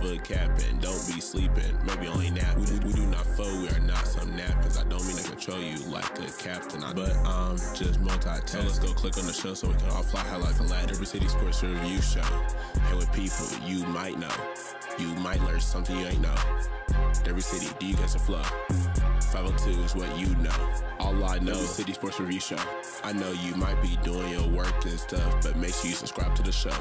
never capping. Don't be sleeping, maybe only napping. We do not fold, we are not some napkins. I don't mean to control you like a captain, but I'm just multitasking. So let's go click on the show so we can all fly high like a lad. Every City Sports Review Show. And with people you might know, you might learn something you ain't know. Every city, do you guys a flow? 502 is what you know. All I know is City Sports Review Show. I know you might be doing your work and stuff, but make sure you subscribe to the show.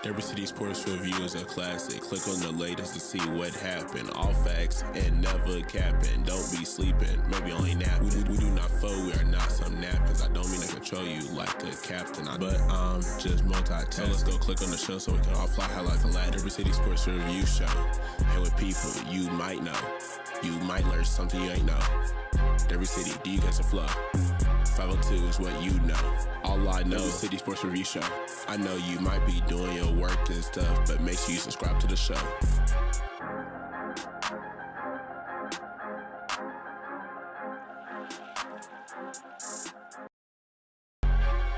Every City Sports Review is a classic. Click on the latest to see what happened. All facts and never capping. Don't be sleeping, maybe only napping. We do not fold, we are not some napkins. I don't mean to control you like a captain, but I'm just multitasking. So let's go click on the show so we can all fly high like a lad. Every City Sports Review Show. And with people you might know, you might learn something you ain't know. Every city, do you guys a flow? 502 is what you know. All I know is City Sports Review Show. I know you might be doing your work and stuff, but make sure you subscribe to the show.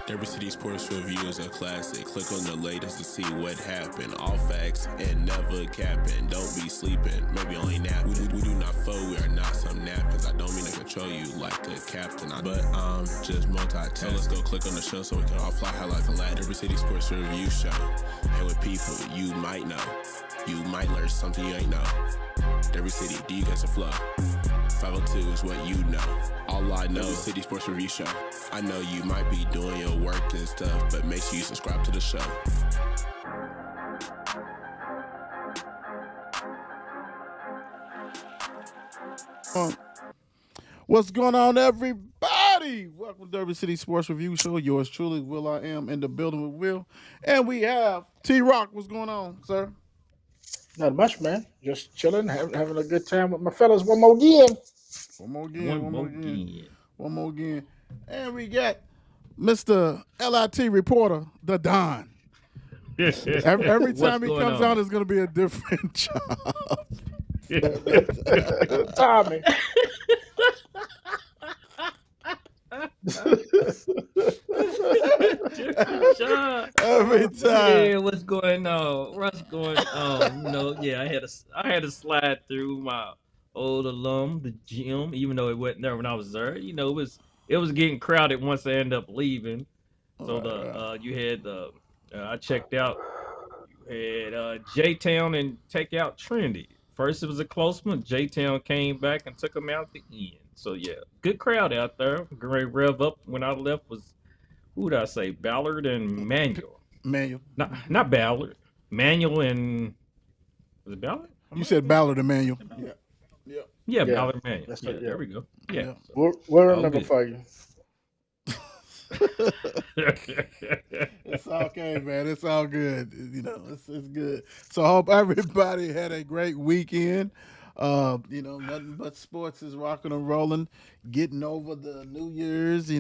Every City Sports Review is a classic. Click on the latest to see what happened. All facts and never capping. Don't be sleeping, maybe only napping. We do not fold, we are not some napkins. I don't mean to control you like a captain, but I'm just multitasking. So let's go click on the show so we can all fly high like a lad. Every City Sports Review Show. And with people you might know, you might learn something you ain't know. Every city, do you guys a flow? 502 is what you know. All I know is City Sports Review Show. I know you might be doing your work and stuff, but make sure you subscribe to the show. What's going on, everybody? Welcome to Derby City Sports Review Show. Yours truly, Will I Am, in the building with Will. And we have T-Rock. What's going on, sir? Not much, man. Just chilling, having a good time with my fellas. One more again. One more again. And we got Mr. LIT reporter, the Don. Every time he comes out, it's going to be a different job. Tommy. Every time. Yeah, what's going on? What's going on? I had to slide through my old alum, the gym, even though it wasn't there when I was there. You know, it was getting crowded once I ended up leaving. So you had I checked out. You had J-Town and take out Trinity. First it was a close one. J-Town came back and took them out at the end. So yeah, good crowd out there. Great rev up when I left was, who did I say? Ballard and Manuel. Not Ballard. Manuel and, was it Ballard? You said Ballard and Manuel. Yeah, Ballard and Manuel. That's There we go. Yeah. We'll remember for you. It's okay, man. It's all good. You know, it's good. So I hope everybody had a great weekend. Nothing but sports is rocking and rolling, getting over the New Year's,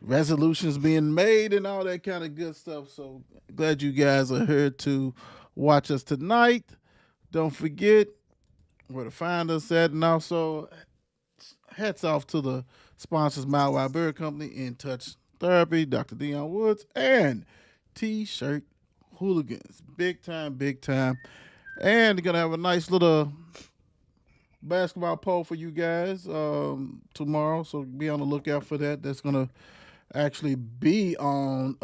resolutions being made and all that kind of good stuff. So glad you guys are here to watch us tonight. Don't forget where to find us at. And also, hats off to the sponsors, Mile Wide Beard Company, In Touch Therapy, Dr. Dion Woods, and T-Shirt Hooligans. Big time. And they're going to have a nice little basketball poll for you guys tomorrow, so be on the lookout for that. That's going to actually be on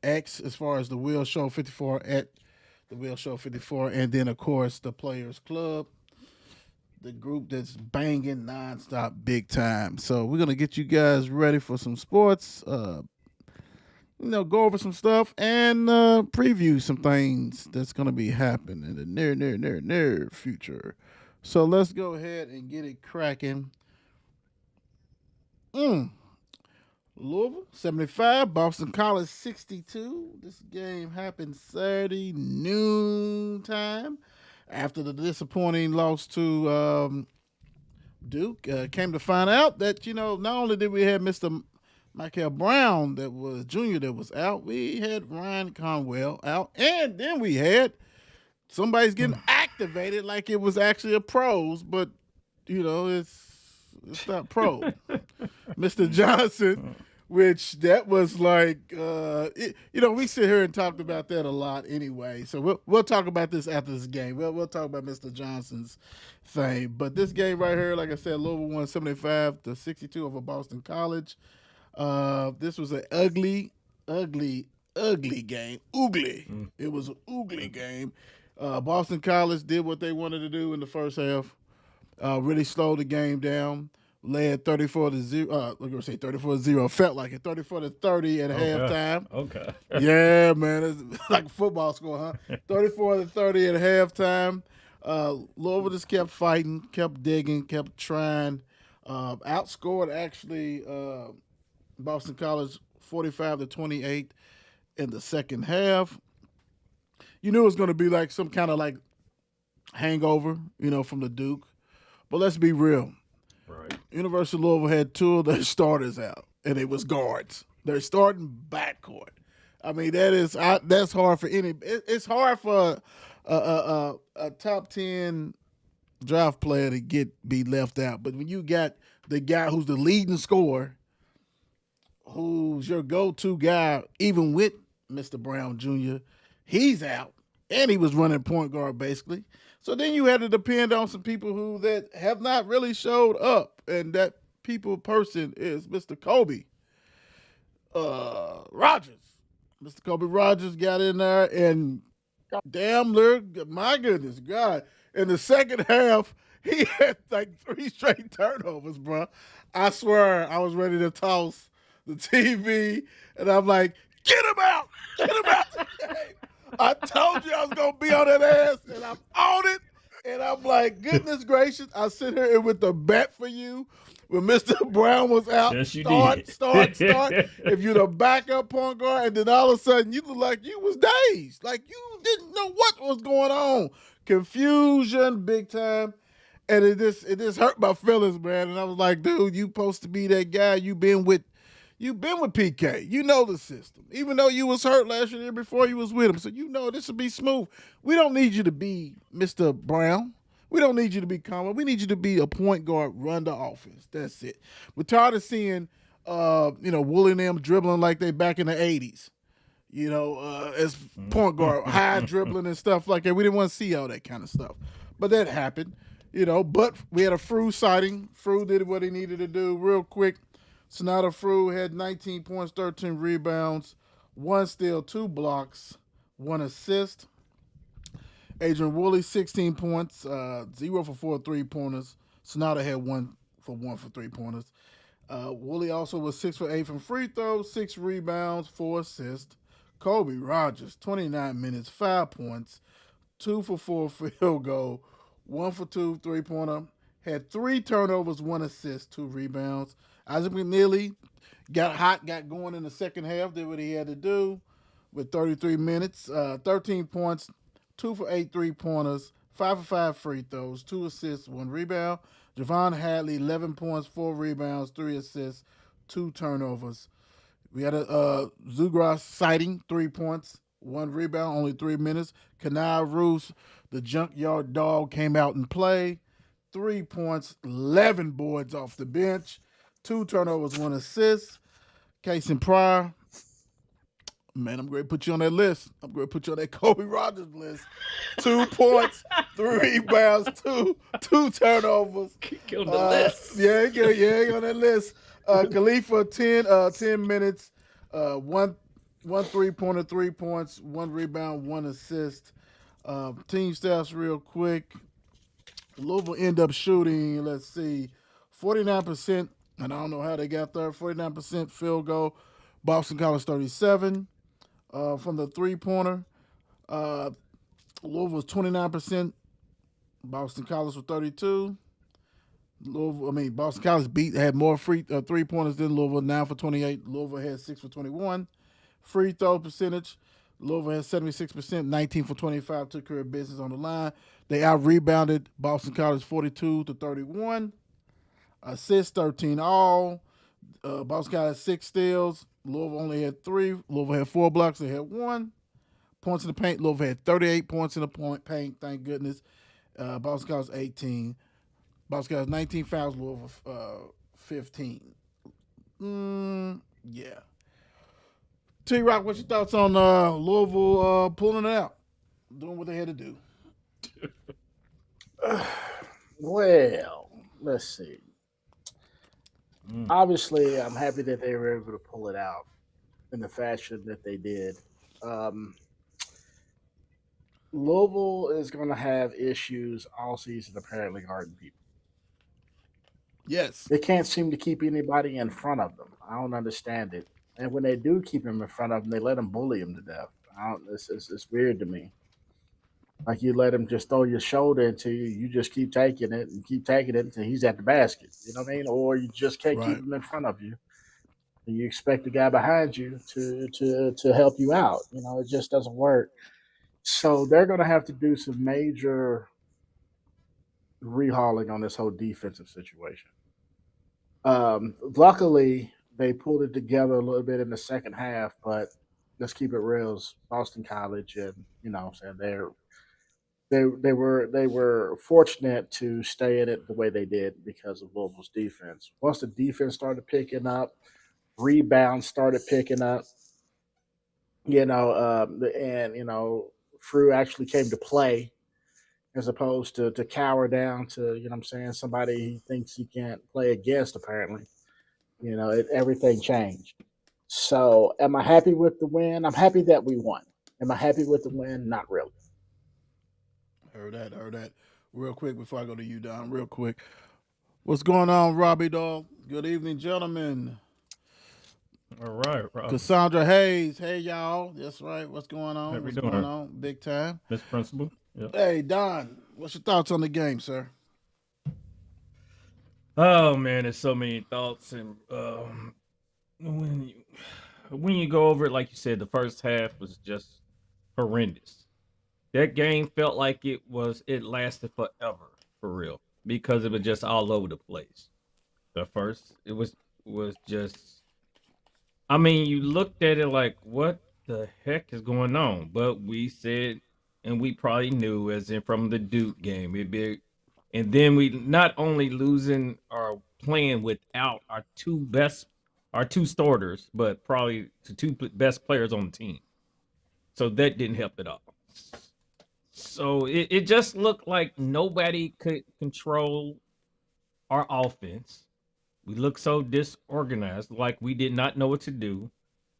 X as far as the Will Show 54 at the Will Show 54, and then, of course, the Players Club, the group that's banging nonstop big time. So we're going to get you guys ready for some sports, go over some stuff and preview some things that's going to be happening in the near future. So let's go ahead and get it cracking. Louisville 75, Boston College 62. This game happened Saturday noon time after the disappointing loss to Duke. Came to find out that, not only did we have Mr. Michael Brown that was junior that was out, we had Ryan Conwell out, and then we had somebody's getting activated like it was actually a pros, but it's not pro. Mr. Johnson, which that was like, we sit here and talked about that a lot anyway. So we'll talk about this after this game. We'll talk about Mr. Johnson's thing. But this game right here, like I said, Louisville won 75-62 over Boston College. This was an ugly game. Oogly. It was an oogly game. Boston College did what they wanted to do in the first half. Really slowed the game down. Led 34-0. We're gonna say 34-0. Felt like it. 34-30 at halftime. Okay. Yeah, man. It's like a football score, huh? 34-30 at halftime. Louisville just kept fighting, kept digging, kept trying. Outscored actually Boston College 45-28 in the second half. You knew it was going to be like some kind of like hangover, from the Duke. But let's be real. Right. University of Louisville had two of their starters out, and it was guards. They're starting backcourt. I mean, that's hard for any. It's hard for a top 10 draft player to be left out. But when you got the guy who's the leading scorer, who's your go-to guy, even with Mr. Brown Jr., he's out, and he was running point guard basically. So then you had to depend on some people that have not really showed up, and that person is Mr. Kobe Rogers. Mr. Kobe Rogers got in there, and my goodness, God, in the second half, he had like 3 straight turnovers, bro. I swear I was ready to toss the TV, and I'm like, get him out the game. I told you I was going to be on that ass, and I'm on it. And I'm like, goodness gracious, I sit here with the bet for you when Mr. Brown was out. Yes, you start. If you're the backup point guard, and then all of a sudden you look like you was dazed. Like you didn't know what was going on. Confusion, big time. And it just hurt my feelings, man. And I was like, dude, you supposed to be that guy. You've been with PK. You know the system. Even though you was hurt last year before you was with him. So you know this will be smooth. We don't need you to be Mr. Brown. We don't need you to be Conway. We need you to be a point guard, run the offense. That's it. We're tired of seeing Wooly and them dribbling like they back in the 80s. As point guard, high dribbling and stuff like that. We didn't want to see all that kind of stuff. But that happened. But we had a Frew sighting. Frew did what he needed to do real quick. Sonata Frew had 19 points, 13 rebounds, 1 steal, 2 blocks, 1 assist. Adrian Woolley, 16 points, 0 for 4 3-pointers. Sonata had 1 for 3-pointers. Woolley also was 6 for 8 from free throws, 6 rebounds, 4 assists. Kobe Rogers, 29 minutes, 5 points, 2 for 4 field goal, 1 for 2 3-pointer. Had 3 turnovers, 1 assist, 2 rebounds. Isaac McNeely got hot, got going in the second half, did what he had to do with 33 minutes, 13 points, 2 for 8 3-pointers, 5 for 5 free throws, 2 assists, 1 rebound. Javon Hadley, 11 points, 4 rebounds, 3 assists, 2 turnovers. We had a Zugras sighting, 3 points, 1 rebound, only 3 minutes. Kanai Roos, the junkyard dog, came out and played. 3 points, 11 boards off the bench, 2 turnovers, 1 assist. Kason Pryor, man, I'm going to put you on that list. I'm going to put you on that Kobe Rogers list. 2 points, 3 rebounds, two turnovers. On the list. Yeah, on that list. Khalifa, 10 minutes, 1 3-pointer, 3 points, 1 rebound, 1 assist. Team stats real quick. Louisville end up shooting, 49%, and I don't know how they got there, 49% field goal. Boston College 37 from the 3-pointer. Louisville was 29%. Boston College was 32. Boston College had more 3-pointers than Louisville, 9 for 28. Louisville had 6 for 21. Free throw percentage, Louisville had 76%, 19 for 25, took care of business on the line. They out-rebounded Boston College 42-31. Assists, 13 all. Boston College had 6 steals. Louisville only had 3. Louisville had 4 blocks. They had 1. Points in the paint, Louisville had 38 points in the paint, thank goodness. Boston College 18. Boston College 19 fouls, Louisville 15. Yeah. T Rock, what's your thoughts on Louisville pulling it out, doing what they had to do? Well, let's see. Mm. Obviously, I'm happy that they were able to pull it out in the fashion that they did. Um, Louisville is going to have issues all season, apparently, guarding people. Yes. They can't seem to keep anybody in front of them. I don't understand it. And when they do keep them in front of them, they let them bully them to death. I don't, it's weird to me. Like you let him just throw your shoulder into you, you just keep taking it and keep taking it until he's at the basket. You know what I mean? Or you just can't keep Right. him in front of you, and you expect the guy behind you to help you out. You know, it just doesn't work. So they're going to have to do some major rehauling on this whole defensive situation. Luckily, they pulled it together a little bit in the second half, but let's keep it real. It's Boston College, and you know, what I'm saying they were fortunate to stay in it the way they did because of Louisville's defense. Once the defense started picking up, rebounds started picking up. And Frew actually came to play as opposed to cower down to what I'm saying, somebody he thinks he can't play against. Apparently, everything changed. So, am I happy with the win? I'm happy that we won. Am I happy with the win? Not really. Heard that. Heard that. Real quick before I go to you, Don. Real quick. What's going on, Robbie Dog? Good evening, gentlemen. All right, Rob. Cassandra Hayes. Hey, y'all. That's right. What's going on? How we What's doing? going on? Big time. Miss Principal. Yeah. Hey, Don. What's your thoughts on the game, sir? Oh man, there's so many thoughts, and when you go over it, like you said, the first half was just horrendous. That game felt like it lasted forever for real because it was just all over the place. The first it was just, I mean, you looked at it like, what the heck is going on? But we said, and we probably knew, as in from the Duke game, and then we not only losing or playing without our two starters, but probably the two best players on the team. So that didn't help at all. So it just looked like nobody could control our offense. We looked so disorganized, like we did not know what to do.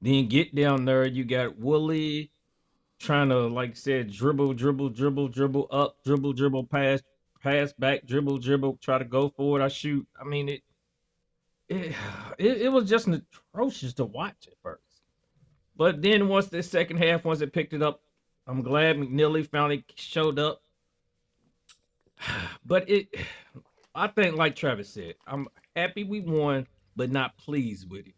Then get down there, you got Wooly trying to, like I said, dribble, dribble, dribble, dribble up, dribble, dribble, pass back, dribble, dribble, try to go forward. I shoot. I mean, it, it was just atrocious to watch at first. But then once the second half, once it picked it up, I'm glad McNeely finally showed up. But I think, like Travis said, I'm happy we won, but not pleased with it.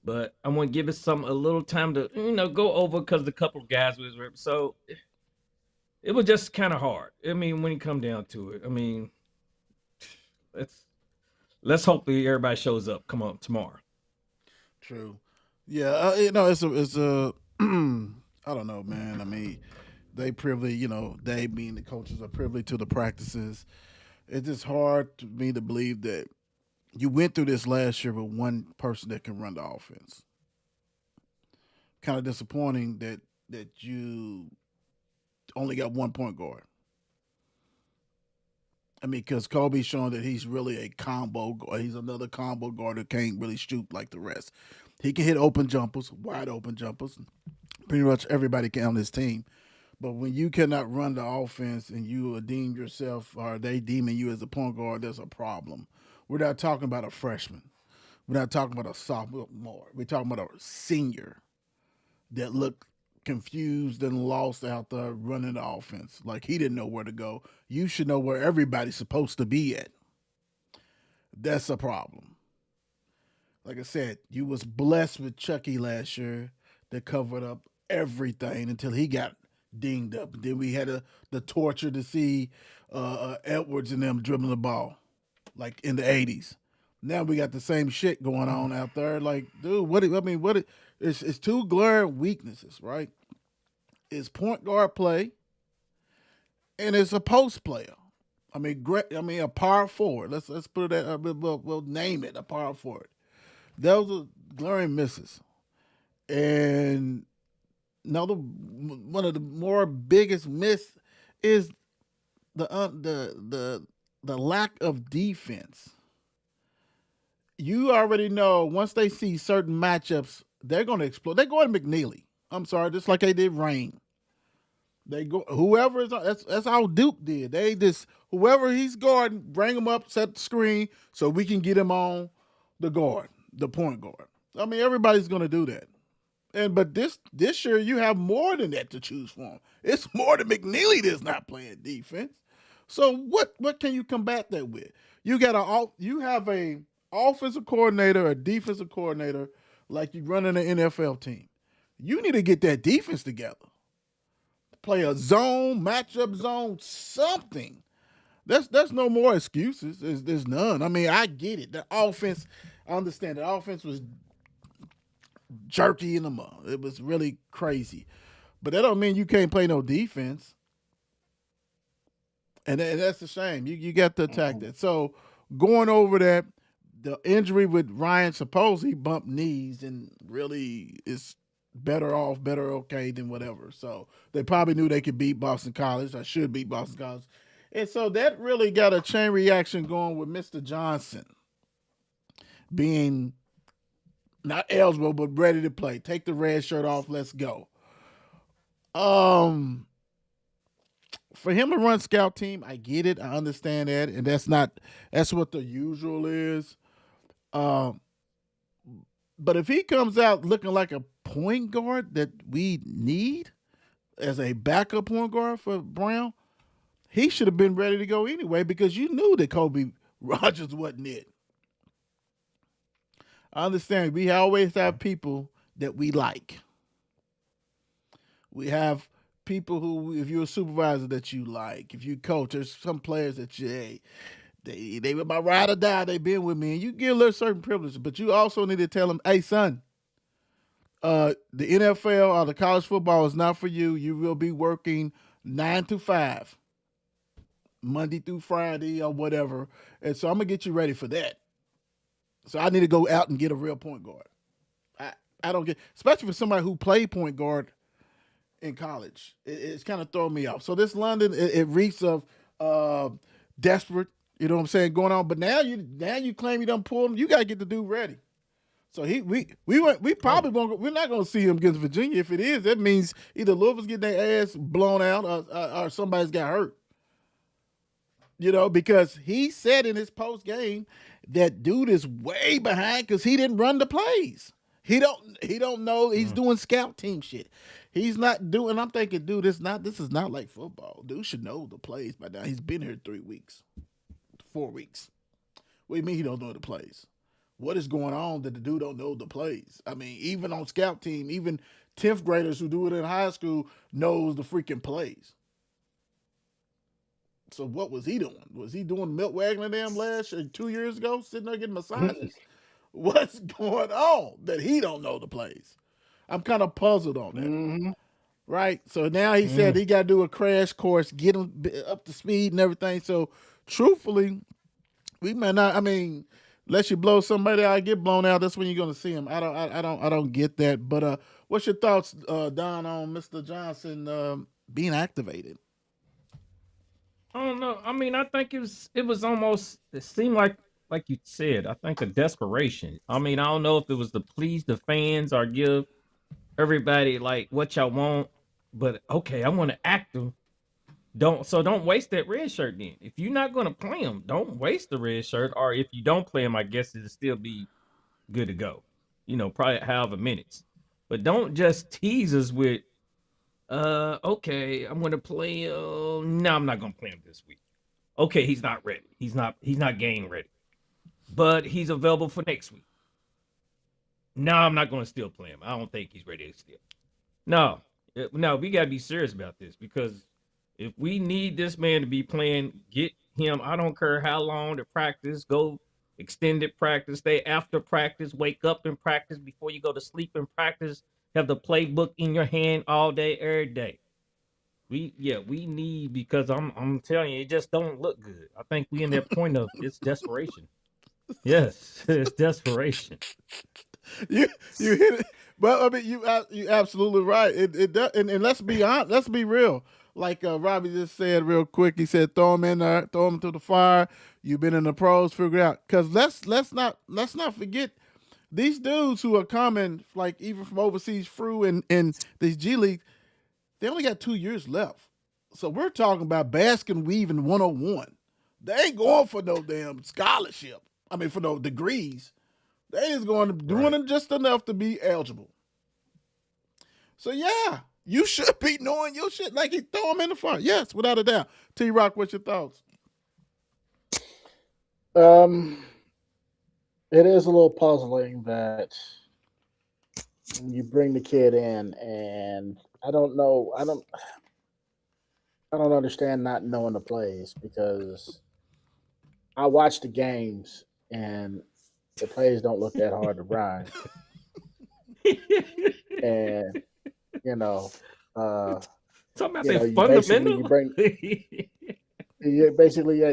But I want to give it a little time to go over because the couple of guys was ripped. So it was just kind of hard. I mean, when you come down to it, I mean, let's hopefully everybody shows up. Come on tomorrow. True. Yeah, it's a I don't know, man. I mean, they privy, they being the coaches are privy to the practices. It's just hard to me to believe that you went through this last year with one person that can run the offense. Kind of disappointing that you only got one point guard. I mean, because Kobe's showing that he's really a combo guard. He's another combo guard that can't really shoot like the rest. He can hit open jumpers, wide open jumpers. Pretty much everybody can on his team. But when you cannot run the offense and you deem yourself or they deeming you as a point guard, there's a problem. We're not talking about a freshman. We're not talking about a sophomore. We're talking about a senior that looked confused and lost out there running the offense. Like he didn't know where to go. You should know where everybody's supposed to be at. That's a problem. Like I said, you was blessed with Chucky last year that covered up everything until he got dinged up. And then we had the torture to see Edwards and them dribbling the ball like in the 80s. Now we got the same shit going on out there. Like, dude, it's two glaring weaknesses, right? It's point guard play and it's a post player. A power forward. Let's put it at we'll name it a power forward. Those are glaring misses. And another one of the more biggest miss is the lack of defense. You already know once they see certain matchups, they're going to explode. They're going to McNeely. I'm sorry, just like they did Rain. They go whoever is that's how Duke did. They just whoever he's guarding, bring him up, set the screen so we can get him on the guard, the point guard. I mean, everybody's going to do that. And but this year you have more than that to choose from. It's more than McNeely that's not playing defense. So what can you combat that with? You have a offensive coordinator, a defensive coordinator, like you run in an NFL team. You need to get that defense together. Play a zone, matchup zone, something. There's no more excuses. There's none. I mean, I get it. The offense, I understand. The offense was jerky in the mud. It was really crazy. But that don't mean you can't play no defense. And that's a shame. You got to attack that. So going over that, the injury with Ryan, suppose he bumped knees and really is better okay than whatever. So they probably knew they could beat Boston College. I should beat Boston College. And so that really got a chain reaction going with Mr. Johnson being not eligible but ready to play. Take the red shirt off. Let's go. For him to run scout team, I get it. I understand that, and that's what the usual is. Um, but if he comes out looking like a point guard that we need as a backup point guard for Brown, he should have been ready to go anyway because you knew that Kobe Rogers wasn't it. I understand we always have people that we like. We have people who, if you're a supervisor that you like, if you coach, there's some players that you, hey, they were my ride or die. They've been with me, and you give a little certain privileges, but you also need to tell them, hey, son, the NFL or the college football is not for you. You will be working 9 to 5, Monday through Friday or whatever, and so I'm gonna get you ready for that. So I need to go out and get a real point guard. I don't get, especially for somebody who played point guard in college. It's kind of throwing me off. So this London, it reeks of desperate. You know what I'm saying going on. But now you claim you done pulled him. You got to get the dude ready. So we probably won't. We're not going to see him against Virginia. If it is, that means either Louisville's getting their ass blown out or somebody's got hurt. You know, because he said in his post game that dude is way behind because he didn't run the plays. He don't know. He's doing scout team shit. He's not doing. I'm thinking, dude, this is not like football. Dude should know the plays by now. He's been here 3 weeks, 4 weeks. What do you mean he don't know the plays? What is going on that the dude don't know the plays? I mean, even on scout team, even 10th graders who do it in high school knows the freaking plays. So what was he doing? Was he doing milk wagging them last 2 years ago, sitting there getting massages? What's going on that he don't know the plays? I'm kind of puzzled on that. Mm-hmm. Right? So now he said he got to do a crash course, get him up to speed and everything. So truthfully, we may not. I mean, unless you blow somebody out, get blown out. That's when you're going to see him. I don't get that. But what's your thoughts, Don, on Mr. Johnson being activated? I don't know. I mean, I think it was almost, it seemed like you said, I think a desperation. I mean, I don't know if it was to please the fans or give everybody like what y'all want, but okay, I want to act them. Don't waste that red shirt then. If you're not gonna play him, don't waste the red shirt. Or if you don't play him, I guess it'll still be good to go. You know, probably however minutes. But don't just tease us with okay, I'm gonna play no, I'm not gonna play him this week. Okay, he's not ready. He's not game ready. But he's available for next week. No, I'm not gonna still play him. I don't think he's ready to still. No. No, we gotta be serious about this because if we need this man to be playing, get him. I don't care how long to practice, go extended practice, stay after practice, wake up and practice before you go to sleep and practice, have the playbook in your hand all day, every day. We need because I'm telling you, it just don't look good. I think we in that point of it's desperation. Yes, it's desperation. you hit it, but I mean you absolutely right. It does, and let's be honest, let's be real. Like Robbie just said real quick, he said throw him in there, throw him to the fire. You've been in the pros, figure it out. Because let's not forget these dudes who are coming, like even from overseas, through in these G League, they only got 2 years left. So we're talking about basking weaving 101. They ain't going for no damn scholarship. I mean, for no degrees. They is going to doing it just enough to be eligible. So yeah, you should be knowing your shit. Like, throw them in the fire. Yes, without a doubt. T Rock, what's your thoughts? It is a little puzzling that you bring the kid in, and I don't understand not knowing the plays, because I watch the games and the plays don't look that hard to run. And you know, Talking about you that basically fundamental.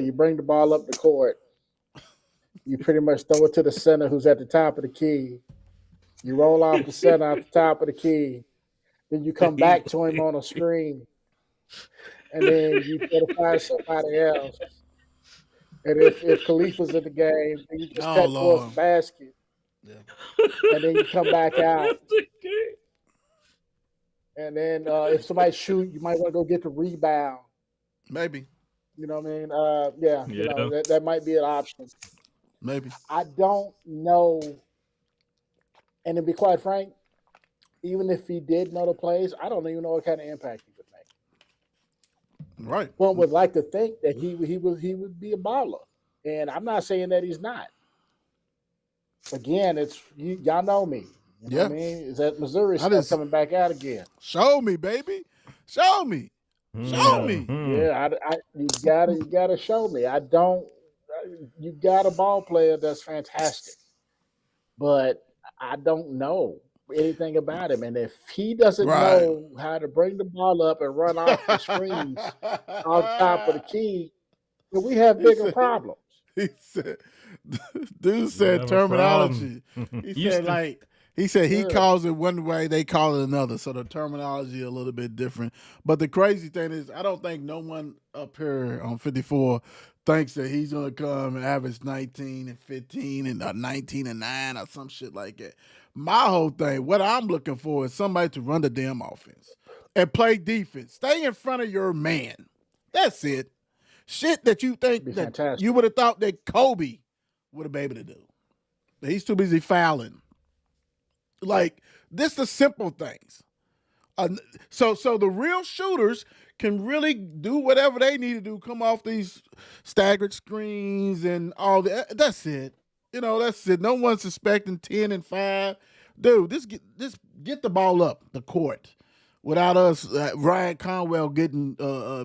you bring the ball up the court. You pretty much throw it to the center who's at the top of the key. You roll off the center at the top of the key. Then you come back to him on a screen. And then you try to find somebody else. And if Khalifa's in the game, then you just cut towards the basket. Yeah. And then you come back out. And then if somebody shoot, you might want to go get the rebound. Maybe. You know what I mean? Yeah. You know, that might be an option. Maybe. I don't know. And to be quite frank, even if he did know the plays, I don't even know what kind of impact he would make. Right. One would like to think that he would be a baller. And I'm not saying that he's not. Again, it's y'all know me. You know what I mean? Is that Missouri stuff coming back out again? Show me, baby. Show me. Show me. Yeah, you gotta show me. You got a ball player that's fantastic, but I don't know anything about him. And if he doesn't know how to bring the ball up and run off the screens on top of the key, then we have bigger problems. Dude said terminology. He said he calls it one way, they call it another. So the terminology a little bit different. But the crazy thing is, I don't think no one up here on 54 thinks that he's going to come and average 19 and 15 and 19 and 9 or some shit like that. My whole thing, what I'm looking for is somebody to run the damn offense and play defense. Stay in front of your man. That's it. Shit that you think that you would have thought that Kobe would have been able to do. But he's too busy fouling. Like, this the simple things. So the real shooters can really do whatever they need to do, come off these staggered screens and all that. That's it. You know, that's it. No one's expecting 10 and 5. Dude, get the ball up the court without us, Ryan Conwell getting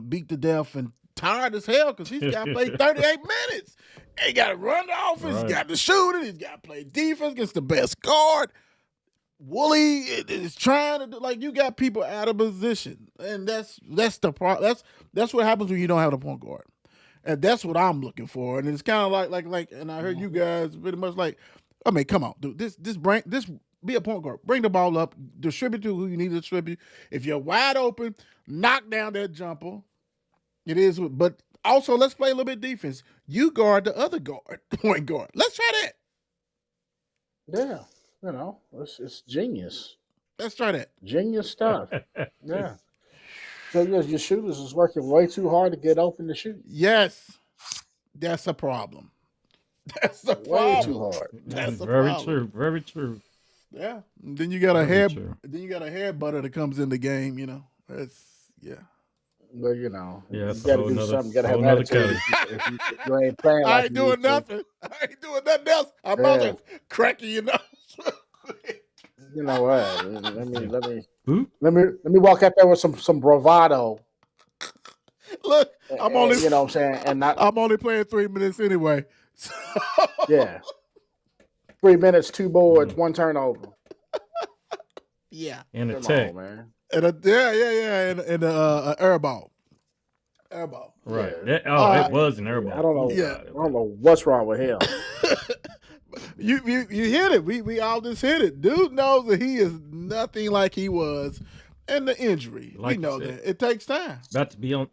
beat to death and tired as hell because he's got to play 38 minutes. He got to run the offense. He's got to shoot it. He's got to play defense against the best guard. Wooly is trying to do, like, you got people out of position, and that's the problem. That's what happens when you don't have the point guard, and that's what I'm looking for. And it's kind of like, and I heard you guys pretty much like, I mean, come on, dude, this be a point guard, bring the ball up, distribute to who you need to distribute. If you're wide open, knock down that jumper. It is, but also let's play a little bit defense. You guard the other guard, point guard. Let's try that. Yeah. You know, it's genius. Let's try that. Genius stuff. Yeah. So your shooters is working way too hard to get open to shoot. Yes. That's a problem. That's a problem. Way too hard. That's very problem. true. Very true. Yeah. And then you got a hair butter that comes in the game, you know. Well, you know, you gotta do something. You gotta have attitude. If you ain't playing like I ain't doing nothing. I ain't doing nothing else. I'm about to crack you nose. You know what? Let me walk out there with some bravado. Look, I'm only, you know what I'm saying, and I'm only playing 3 minutes anyway. So. Yeah, 3 minutes, 2 boards, 1 turnover. Yeah, and a tech, man. And and a air ball. Airball. Right. Yeah, Uh, It was an I airball. don't know. Oh yeah. God. I don't know what's wrong with him. You hit it. We all just hit it. Dude knows that he is nothing like he was, and the injury. We Like you know said, that it takes time. about to be on.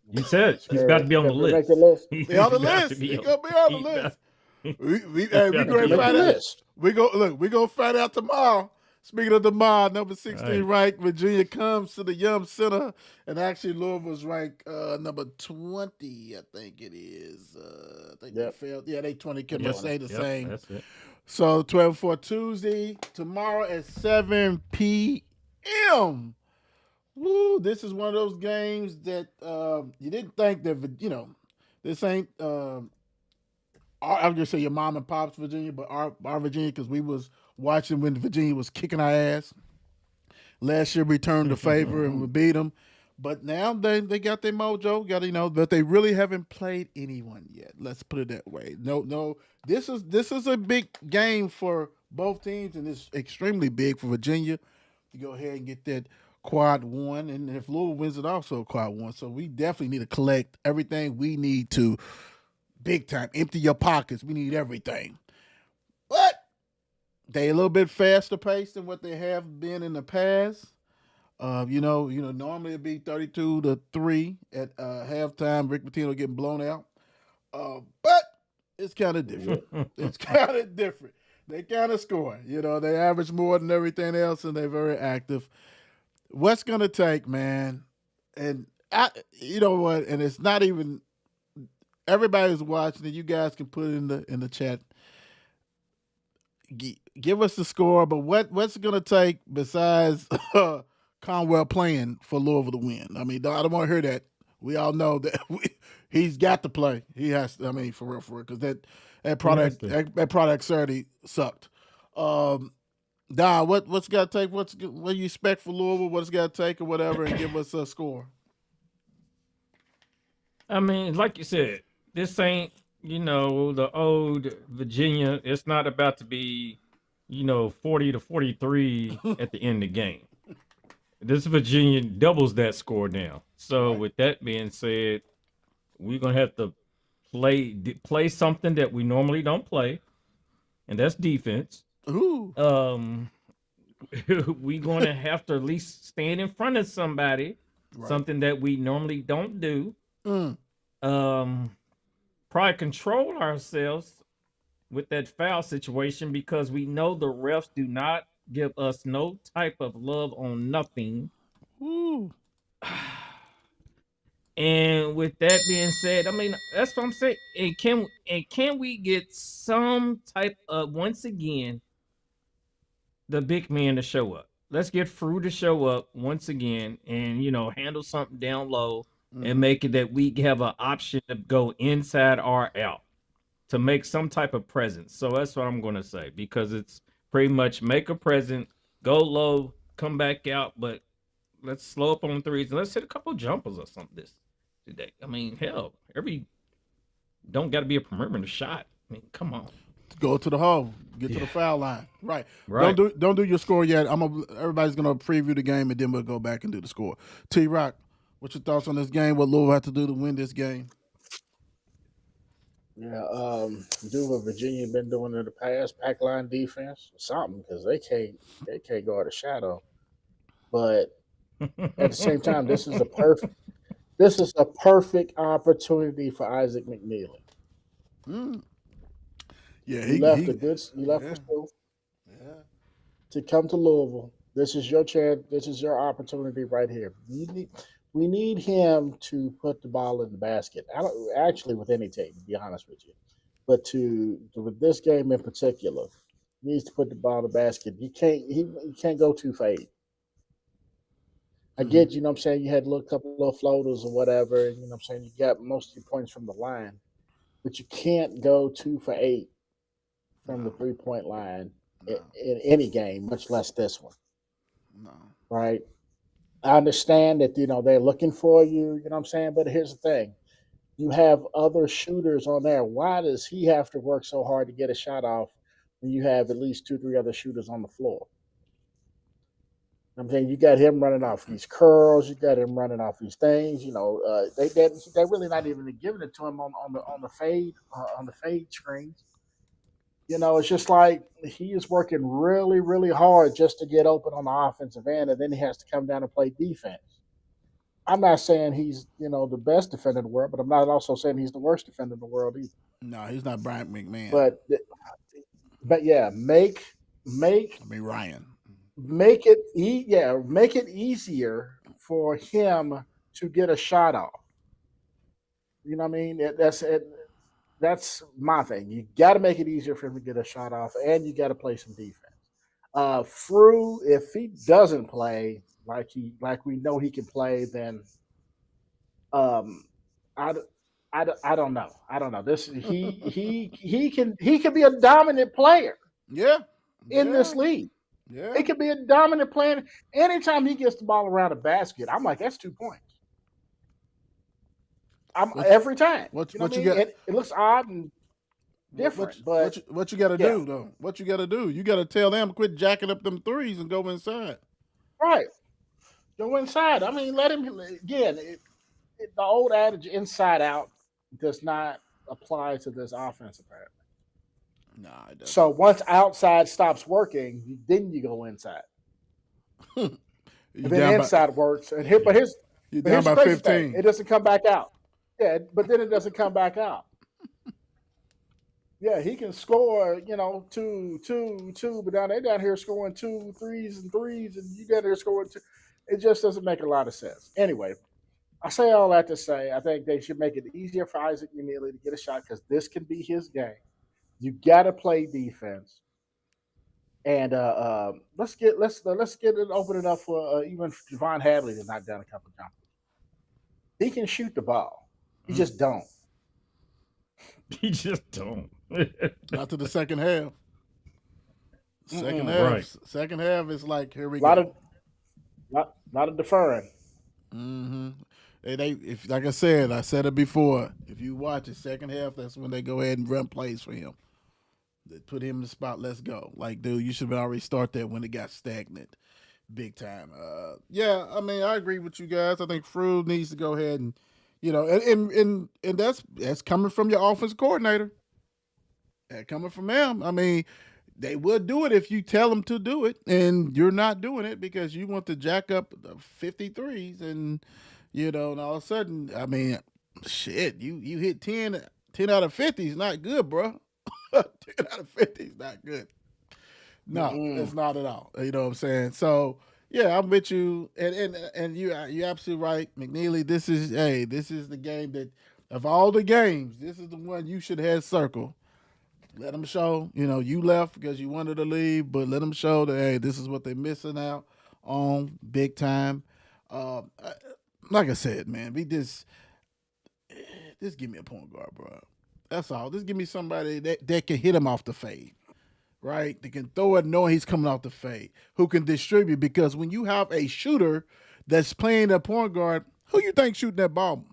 You said he's about Sure, to be on the make the list. list. He's They on the about to list. be He on. gonna be on He the about, list. he's We about go to and be Make on the find the out. list. list. We gonna find out tomorrow. Speaking of tomorrow, number 16 Right. ranked Virginia comes to the Yum Center, and actually Louisville's ranked number 20, I think it is. I think Yep. they failed. Yeah, they 20. Can Yep. say the Yep. same. That's it. So 12 for Tuesday tomorrow at 7 p.m. Woo! This is one of those games that you didn't think that this ain't. I'm gonna say your mom and pop's Virginia, but our Virginia because we was watching when Virginia was kicking our ass. Last year we returned the favor and we beat them, but now they got their mojo. But they really haven't played anyone yet. Let's put it that way. No. This is a big game for both teams, and it's extremely big for Virginia to go ahead and get that quad one. And if Louisville wins it, also quad one. So we definitely need to collect everything we need to big time empty your pockets. We need everything, but they a little bit faster paced than what they have been in the past. Normally it'd be 32-3 at halftime. Rick Pitino getting blown out. But it's kind of different. It's kind of different. They kind of score. They average more than everything else, and they're very active. What's gonna take, man? And you know what? And it's not even everybody's watching it. You guys can put it in the chat. Give us the score, but what's it gonna take besides Conwell playing for Louisville to win? I mean, I don't want to hear that. We all know that he's got to play. He has to. I mean, for real, because that product certainly sucked. Don, what's got to take? What do you expect for Louisville? What's got to take or whatever, and give us a score. I mean, like you said, this ain't the old Virginia. It's not about to be 40-43 at the end of the game. This Virginia doubles that score now. So with that being said, we're gonna have to play something that we normally don't play, and that's defense. Ooh. We're gonna have to at least stand in front of somebody, something that we normally don't do. Probably control ourselves with that foul situation because we know the refs do not give us no type of love on nothing. Ooh. And with that being said, I mean that's what I'm saying. And can we get some type of once again the big man to show up? Let's get Frew to show up once again and handle something down low and make it that we have an option to go inside or out to make some type of presence. So that's what I'm gonna say because it's pretty much make a present, go low, come back out, but let's slow up on threes and let's hit a couple jumpers or something this today. I mean, hell, don't got to be a perimeter shot. I mean, come on. Go to the hole, get to the foul line. Right. Right. Don't do your score yet. Everybody's gonna preview the game and then we'll go back and do the score. T-Rock, what's your thoughts on this game? What Louisville have to do to win this game? Yeah, do what Virginia been doing in the past, backline defense, something because they can't guard a shadow. But at the same time, this is a perfect opportunity for Isaac McNeely. Yeah, he left for school to come to Louisville. This is your chance. This is your opportunity right here. We need him to put the ball in the basket. Actually, with any team, to be honest with you, but with this game in particular, he needs to put the ball in the basket. He can't go too fade. I get, what I'm saying, you had a couple of floaters or whatever, and what I'm saying, you got most of your points from the line, but you can't go 2 for 8 from the 3-point line in any game, much less this one. No. Right? I understand that, they're looking for you, what I'm saying, but here's the thing. You have other shooters on there. Why does he have to work so hard to get a shot off when you have at least 2-3 other shooters on the floor? I'm saying you got him running off these curls, you got him running off these things. They really not even giving it to him on the fade screens. It's just like he is working really, really hard just to get open on the offensive end, and then he has to come down and play defense. I'm not saying he's the best defender in the world, but I'm not also saying he's the worst defender in the world either. No, he's not Brian McMahon. But yeah, make Ryan. make it make it easier for him to get a shot off. You know what I mean? That's it. That's my thing. You got to make it easier for him to get a shot off, and you got to play some defense. Frew, if he doesn't play like we know he can play, then I, I don't know. I don't know. This he can be a dominant player. Yeah. In this league. Yeah. He could be a dominant player. Anytime he gets the ball around the basket, I'm like, that's 2 points. Every time. What you got? It looks odd and different, what you got to do though? What you got to do? You got to tell them quit jacking up them threes and go inside. Right. Go inside. I mean, let him again. The old adage, inside out, does not apply to this offense apparently. Nah, it doesn't. So once outside stops working, then you go inside. And then inside works, and you're down by 15. Thing, it doesn't come back out. Yeah, but then it doesn't come back out. Yeah, he can score, two, but they down here scoring 2 threes, and you down here scoring 2. It just doesn't make a lot of sense. Anyway, I say all that to say I think they should make it easier for Isaac Neely to get a shot because this can be his game. You got to play defense, and let's get it open enough for even Javon Hadley to knock down a couple of jumpers. He can shoot the ball. He just don't. He just don't. Not to the second half. Second half is like, here we go. Lot of deferring. Mm-hmm. If like I said it before. If you watch the second half, that's when they go ahead and run plays for him. They put him in the spot. Let's go. Like, dude, you should have already started that when it got stagnant, big time. Yeah, I mean, I agree with you guys. I think Frew needs to go ahead and, and that's coming from your offensive coordinator. That coming from him. I mean, they would do it if you tell them to do it, and you're not doing it because you want to jack up the 53s and. And all of a sudden, I mean, shit, you hit 10 out of 50 is not good, bro. 10 out of 50 is not good. No, it's not at all. You know what I'm saying? So, yeah, I'm with you. And you're absolutely right, McNeely. This is the game that, of all the games, this is the one you should have circled. Let them show, you left because you wanted to leave, but let them show that, hey, this is what they're missing out on big time. Like I said, man, just give me a point guard, bro. That's all. Just give me somebody that can hit him off the fade, right? That can throw it knowing he's coming off the fade, who can distribute. Because when you have a shooter that's playing a point guard, who you think shooting that ball?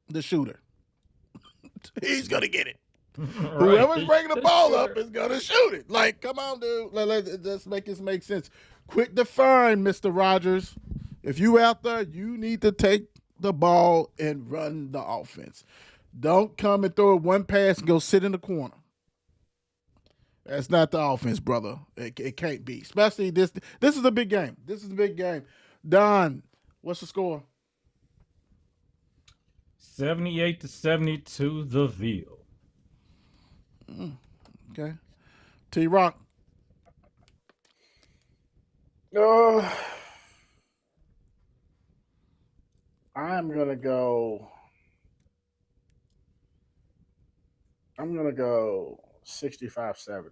The shooter. He's going to get it. Right. Whoever's bringing the ball up is going to shoot it. Like, come on, dude. Let's make this make sense. Quit deferring, Mr. Rogers. If you out there, you need to take the ball and run the offense. Don't come and throw it one pass and go sit in the corner. That's not the offense, brother. It can't be. Especially this. This is a big game. This is a big game. Don, what's the score? 78-72, the Ville. Okay. T-Rock. I'm gonna go 65-70.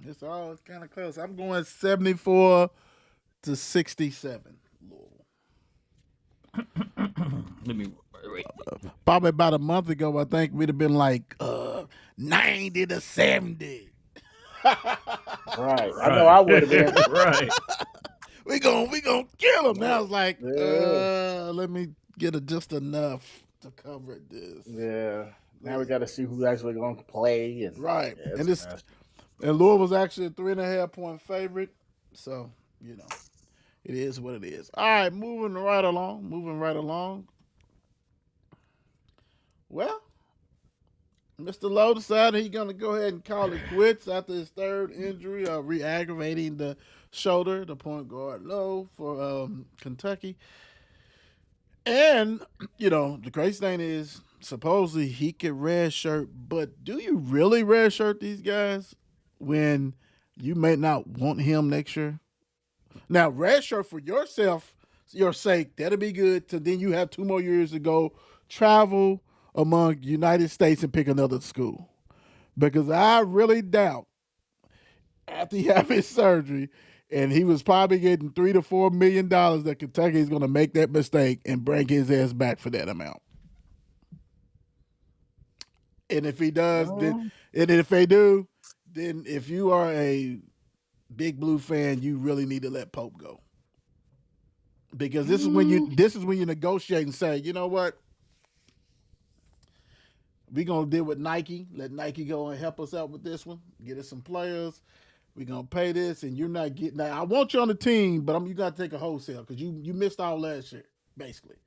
It's all kind of close. I'm going 74-67. Let me wait. Probably about a month ago, I think we'd have been like 90-70. Right. I know I would have been. Right. We gonna kill him. Now it's like, let me get just enough to cover this. Yeah. Now we got to see who's actually going to play. And right. Yeah, and And Louisville's actually a 3.5 point favorite. So, it is what it is. All right, moving right along. Moving right along. Well, Mr. Lowe decided he's going to go ahead and call it quits after his third injury, re-aggravating the shoulder, the point guard Lowe for Kentucky. And, the crazy thing is, supposedly he could redshirt, but do you really redshirt these guys when you may not want him next year? Now, redshirt for your sake, that'll be good. So then you have 2 more years to go travel among United States and pick another school. Because I really doubt after he had his surgery and he was probably getting $3 to $4 million that Kentucky is going to make that mistake and bring his ass back for that amount. And if he does, then and if they do, then if you are a Big Blue fan, you really need to let Pope go. Because this is when you negotiate and say, you know what? We're gonna deal with Nike. Let Nike go and help us out with this one. Get us some players. We're gonna pay this, and you're not getting that. I want you on the team, but you gotta take a wholesale because you missed all last year, basically.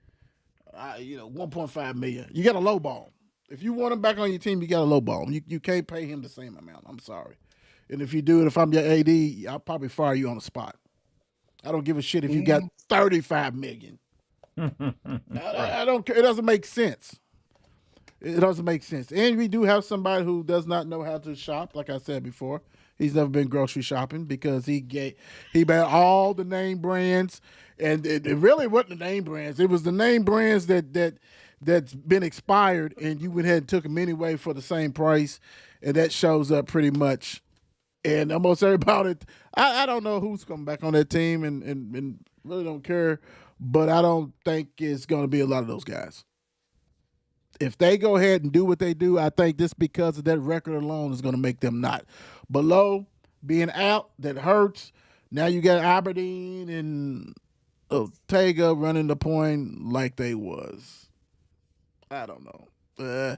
1.5 million. You got a low ball. If you want him back on your team, you got a low ball. You can't pay him the same amount. I'm sorry. And if you do it, if I'm your AD, I'll probably fire you on the spot. I don't give a shit if you got 35 million. I don't care. It doesn't make sense. It doesn't make sense. And we do have somebody who does not know how to shop, like I said before. He's never been grocery shopping because he bought all the name brands, and it really wasn't the name brands. It was the name brands that's been expired, and you went ahead and took them anyway for the same price, and that shows up pretty much. And almost everybody, I don't know who's coming back on that team, and really don't care, but I don't think it's going to be a lot of those guys. If they go ahead and do what they do, I think just because of that record alone is going to make them not. Below being out, that hurts. Now you got Aberdeen and Ortega running the point like they was. I don't know.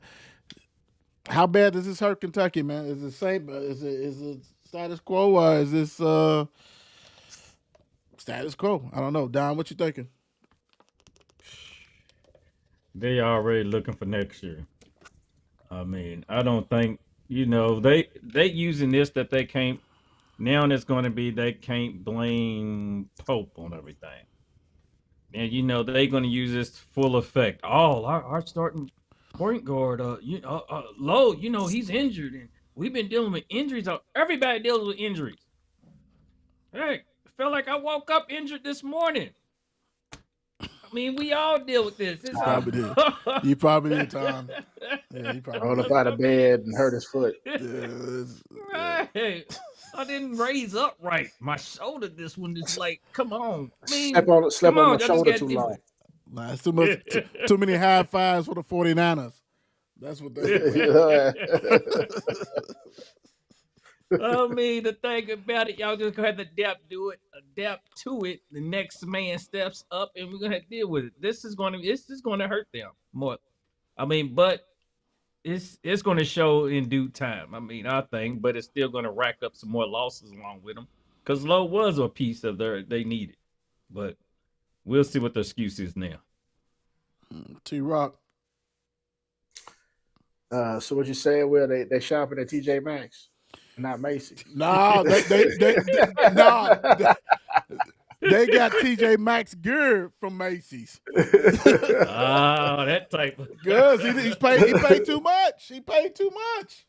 How bad does this hurt Kentucky, man? Is it same? Is it status quo or is this status quo? I don't know. Don, what you thinking? They already looking for next year. I mean, I don't think they using this that they can't. Now it's going to be they can't blame Pope on everything, and they're going to use this full effect. Oh, our starting point guard, Lowe, he's injured, and we've been dealing with injuries. Everybody deals with injuries. Hey, I felt like I woke up injured this morning. I mean, we all deal with this. You probably did. You probably did, Tom. Yeah, you probably rolled up out of bed and hurt his foot. Right. I didn't raise up right. My shoulder, this one is like, come on. I mean, slept on the shoulder too long. Nah, it's too many high fives for the 49ers. That's what they I mean, the thing about it, y'all just gonna have to adapt to it. The next man steps up, and we're gonna have to deal with it. This is gonna hurt them more. I mean, but it's gonna show in due time. I mean, I think, but it's still gonna rack up some more losses along with them because Lowe was a piece of they needed. But we'll see what the excuse is now. T-Rock. So what you saying? Well, they shopping at TJ Maxx. Not Macy's. Nah, they got TJ Maxx gear from Macy's. That type of because he paid too much. He paid too much.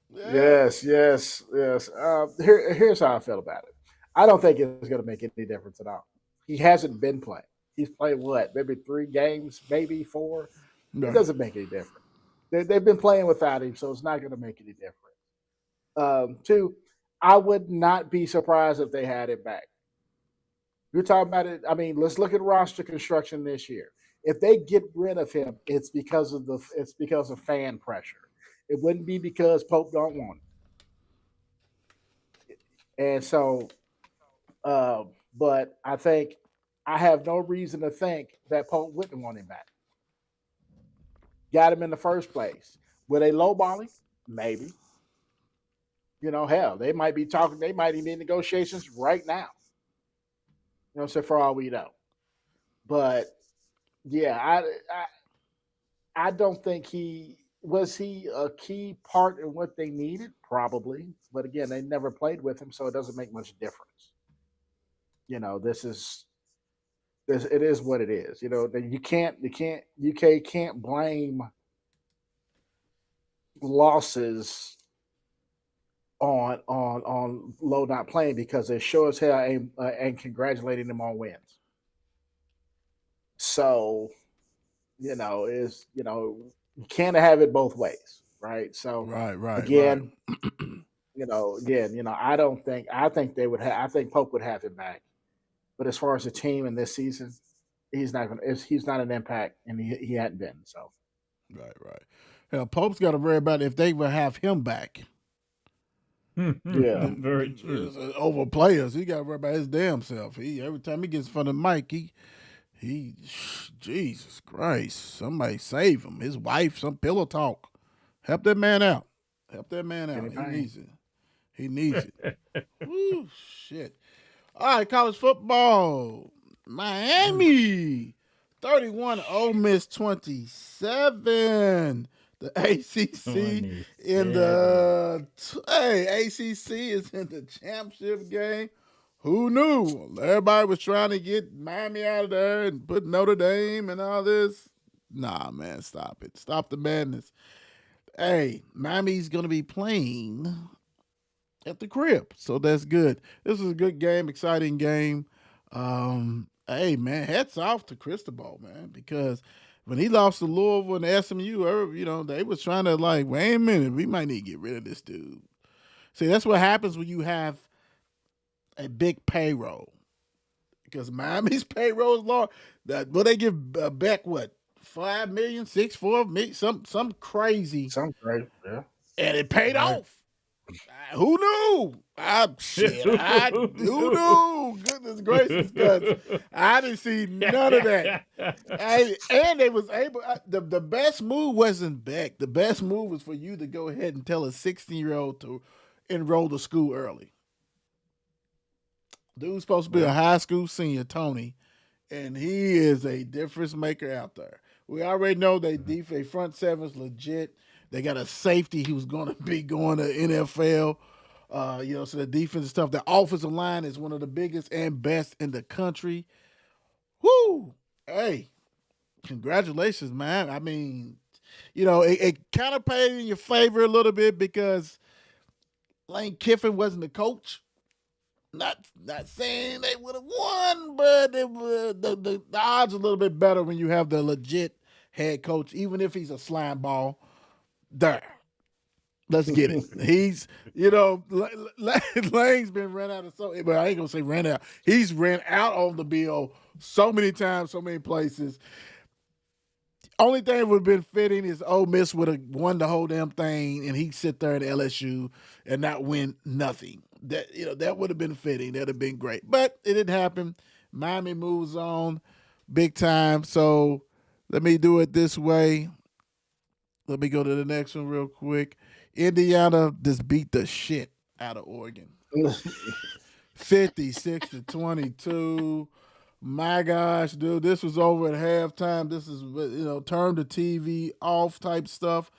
Yeah. Yes. Here's how I feel about it. I don't think it's going to make any difference at all. He hasn't been playing. He's played what? Maybe 3 games, maybe 4. No. It doesn't make any difference. They've been playing without him, so it's not going to make any difference. 2, I would not be surprised if they had it back. You're talking about it. I mean, let's look at roster construction this year. If they get rid of him, it's because of fan pressure. It wouldn't be because Pope don't want it. And so, but I think I have no reason to think that Pope wouldn't want him back. Got him in the first place. Were they lowballing? Maybe. Hell, they might be talking. They might even be in negotiations right now. So for all we know, but yeah, I don't think he a key part in what they needed, probably. But again, they never played with him, so it doesn't make much difference. This is this. It is what it is. UK can't blame losses on Low not playing, because they sure as hell ain't congratulating them on wins. So you can't have it both ways, right? So Right. again, I think they would I think Pope would have him back. But as far as the team in this season, he's not an impact, and he hadn't been. So Right. Hell, Pope's got to worry about if they will have him back. yeah, Very true. Over players, he got to worry about his damn self. Every time he gets in front of the mic, he, Jesus Christ, somebody save him. His wife, some pillow talk. Help that man out. He needs it. Woo, shit. All right, college football. Miami 31, Ole Miss 27. The ACC ACC is in the championship game. Who knew? Everybody was trying to get Miami out of there and put Notre Dame and all this. Nah, man, stop it. Stop the madness. Hey, Miami's going to be playing at the crib, so that's good. This is a good game, exciting game. Hey, man, hats off to Cristobal, man, because when he lost to Louisville and SMU, they was trying to wait a minute, we might need to get rid of this dude. See, that's what happens when you have a big payroll, because Miami's payroll is large. Will they give Beck what, $5 million, $4 million, some crazy, yeah, and it paid off. Who knew? Who knew? Goodness gracious, because I didn't see none of that. And they was able. The best move wasn't Beck. The best move was for you to go ahead and tell a 16-year-old to enroll to school early. Dude's supposed to be a high school senior, Tony, and he is a difference maker out there. We already know they front seven's legit. They got a safety who's going to be going to NFL. So the defense and stuff. The offensive line is one of the biggest and best in the country. Woo! Hey, congratulations, man. I mean, it kind of played in your favor a little bit because Lane Kiffin wasn't the coach. Not saying they would have won, but the odds are a little bit better when you have the legit head coach, even if he's a slime ball. There. Let's get it. He's, Lane's been ran out of but I ain't going to say ran out. He's ran out on the bill so many times, so many places. Only thing that would have been fitting is Ole Miss would have won the whole damn thing, and he'd sit there at LSU and not win nothing. That would have been fitting. That'd have been great. But it didn't happen. Miami moves on big time. So let me do it this way. Let me go to the next one real quick. Indiana just beat the shit out of Oregon. 56-22. My gosh, dude, this was over at halftime. This is, turn the TV off type stuff.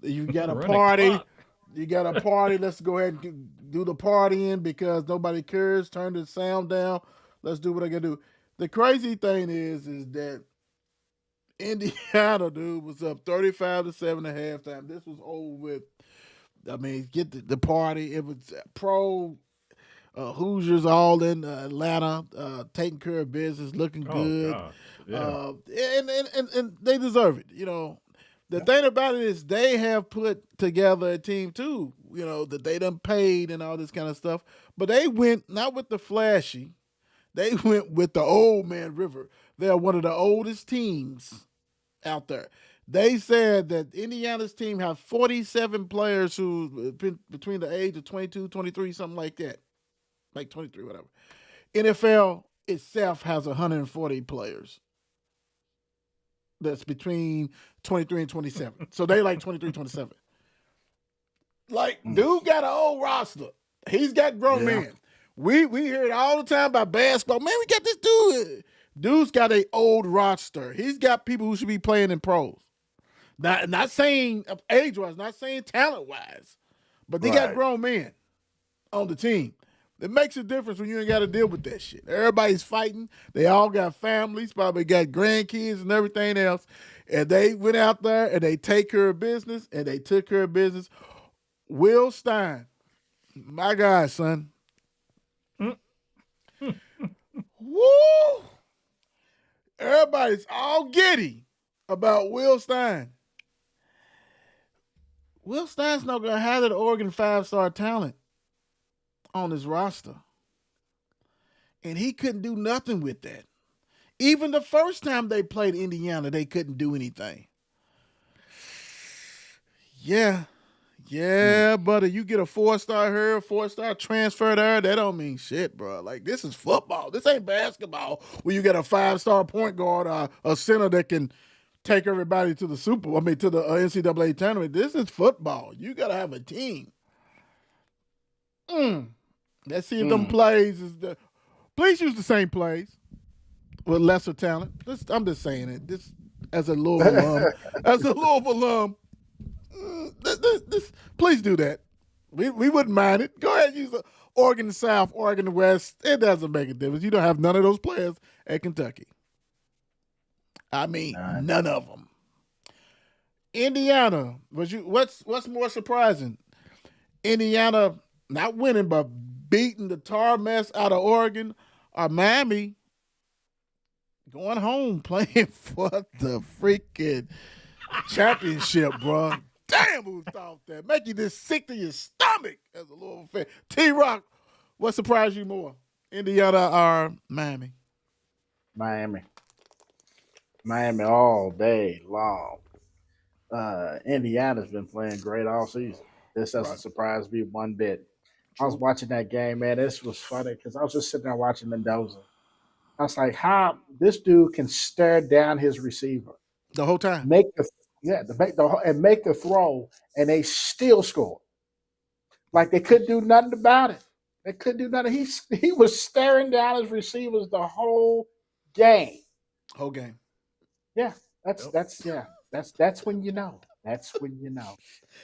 You got a party. Let's go ahead and do the partying because nobody cares. Turn the sound down. Let's do what I got to do. The crazy thing is that Indiana, dude, was up 35-7 at halftime. This was over with. I mean, get the party. It was pro Hoosiers all in Atlanta, taking care of business, looking good. Yeah. And they deserve it. The thing about it is they have put together a team too, that they done paid and all this kind of stuff. But they went not with the flashy. They went with the old man River. They're one of the oldest teams out there. They said that Indiana's team have 47 players who between the age of 22, 23, something like that. Like 23, whatever. NFL itself has 140 players. That's between 23 and 27. So they like 23, 27. Like, dude got an old roster. He's got grown men. We hear it all the time about basketball. Man, we got this dude. Dude's got an old roster. He's got people who should be playing in pros. Not saying age-wise, not saying talent-wise, but they got grown men on the team. It makes a difference when you ain't got to deal with that shit. Everybody's fighting. They all got families, probably got grandkids and everything else. And they went out there and they take care of business, and they took care of business. Will Stein, my guy, son. Woo! Everybody's all giddy about Will Stein. Will Stein's not going to have that Oregon 5-star talent on his roster. And he couldn't do nothing with that. Even the first time they played Indiana, they couldn't do anything. Yeah, buddy, you get a 4-star here, a 4-star transfer there, that don't mean shit, bro. Like, this is football. This ain't basketball where you get a 5-star point guard, a center that can take everybody to the to the NCAA tournament. This is football. You got to have a team. Let's see if them plays please use the same plays with lesser talent. I'm just saying it. This as a Louisville alum, please do that. We wouldn't mind it. Go ahead and use the Oregon South, Oregon West. It doesn't make a difference. You don't have none of those players at Kentucky. I mean, none of them. Indiana, what's more surprising? Indiana not winning, but beating the tar mess out of Oregon, or Miami going home playing for the freaking championship, bro. Damn, who thought that? Make you this sick to your stomach as a Louisville fan. T-Rock, what surprised you more? Indiana or Miami? Miami all day long. Indiana's been playing great all season. This doesn't surprise me one bit. I was watching that game, man. This was funny because I was just sitting there watching Mendoza. I was like, how this dude can stare down his receiver the whole time, make the throw, and they still score. Like they couldn't do nothing about it. They couldn't do nothing. He was staring down his receivers the whole game. Whole game. Yeah, that's when you know. That's when you know.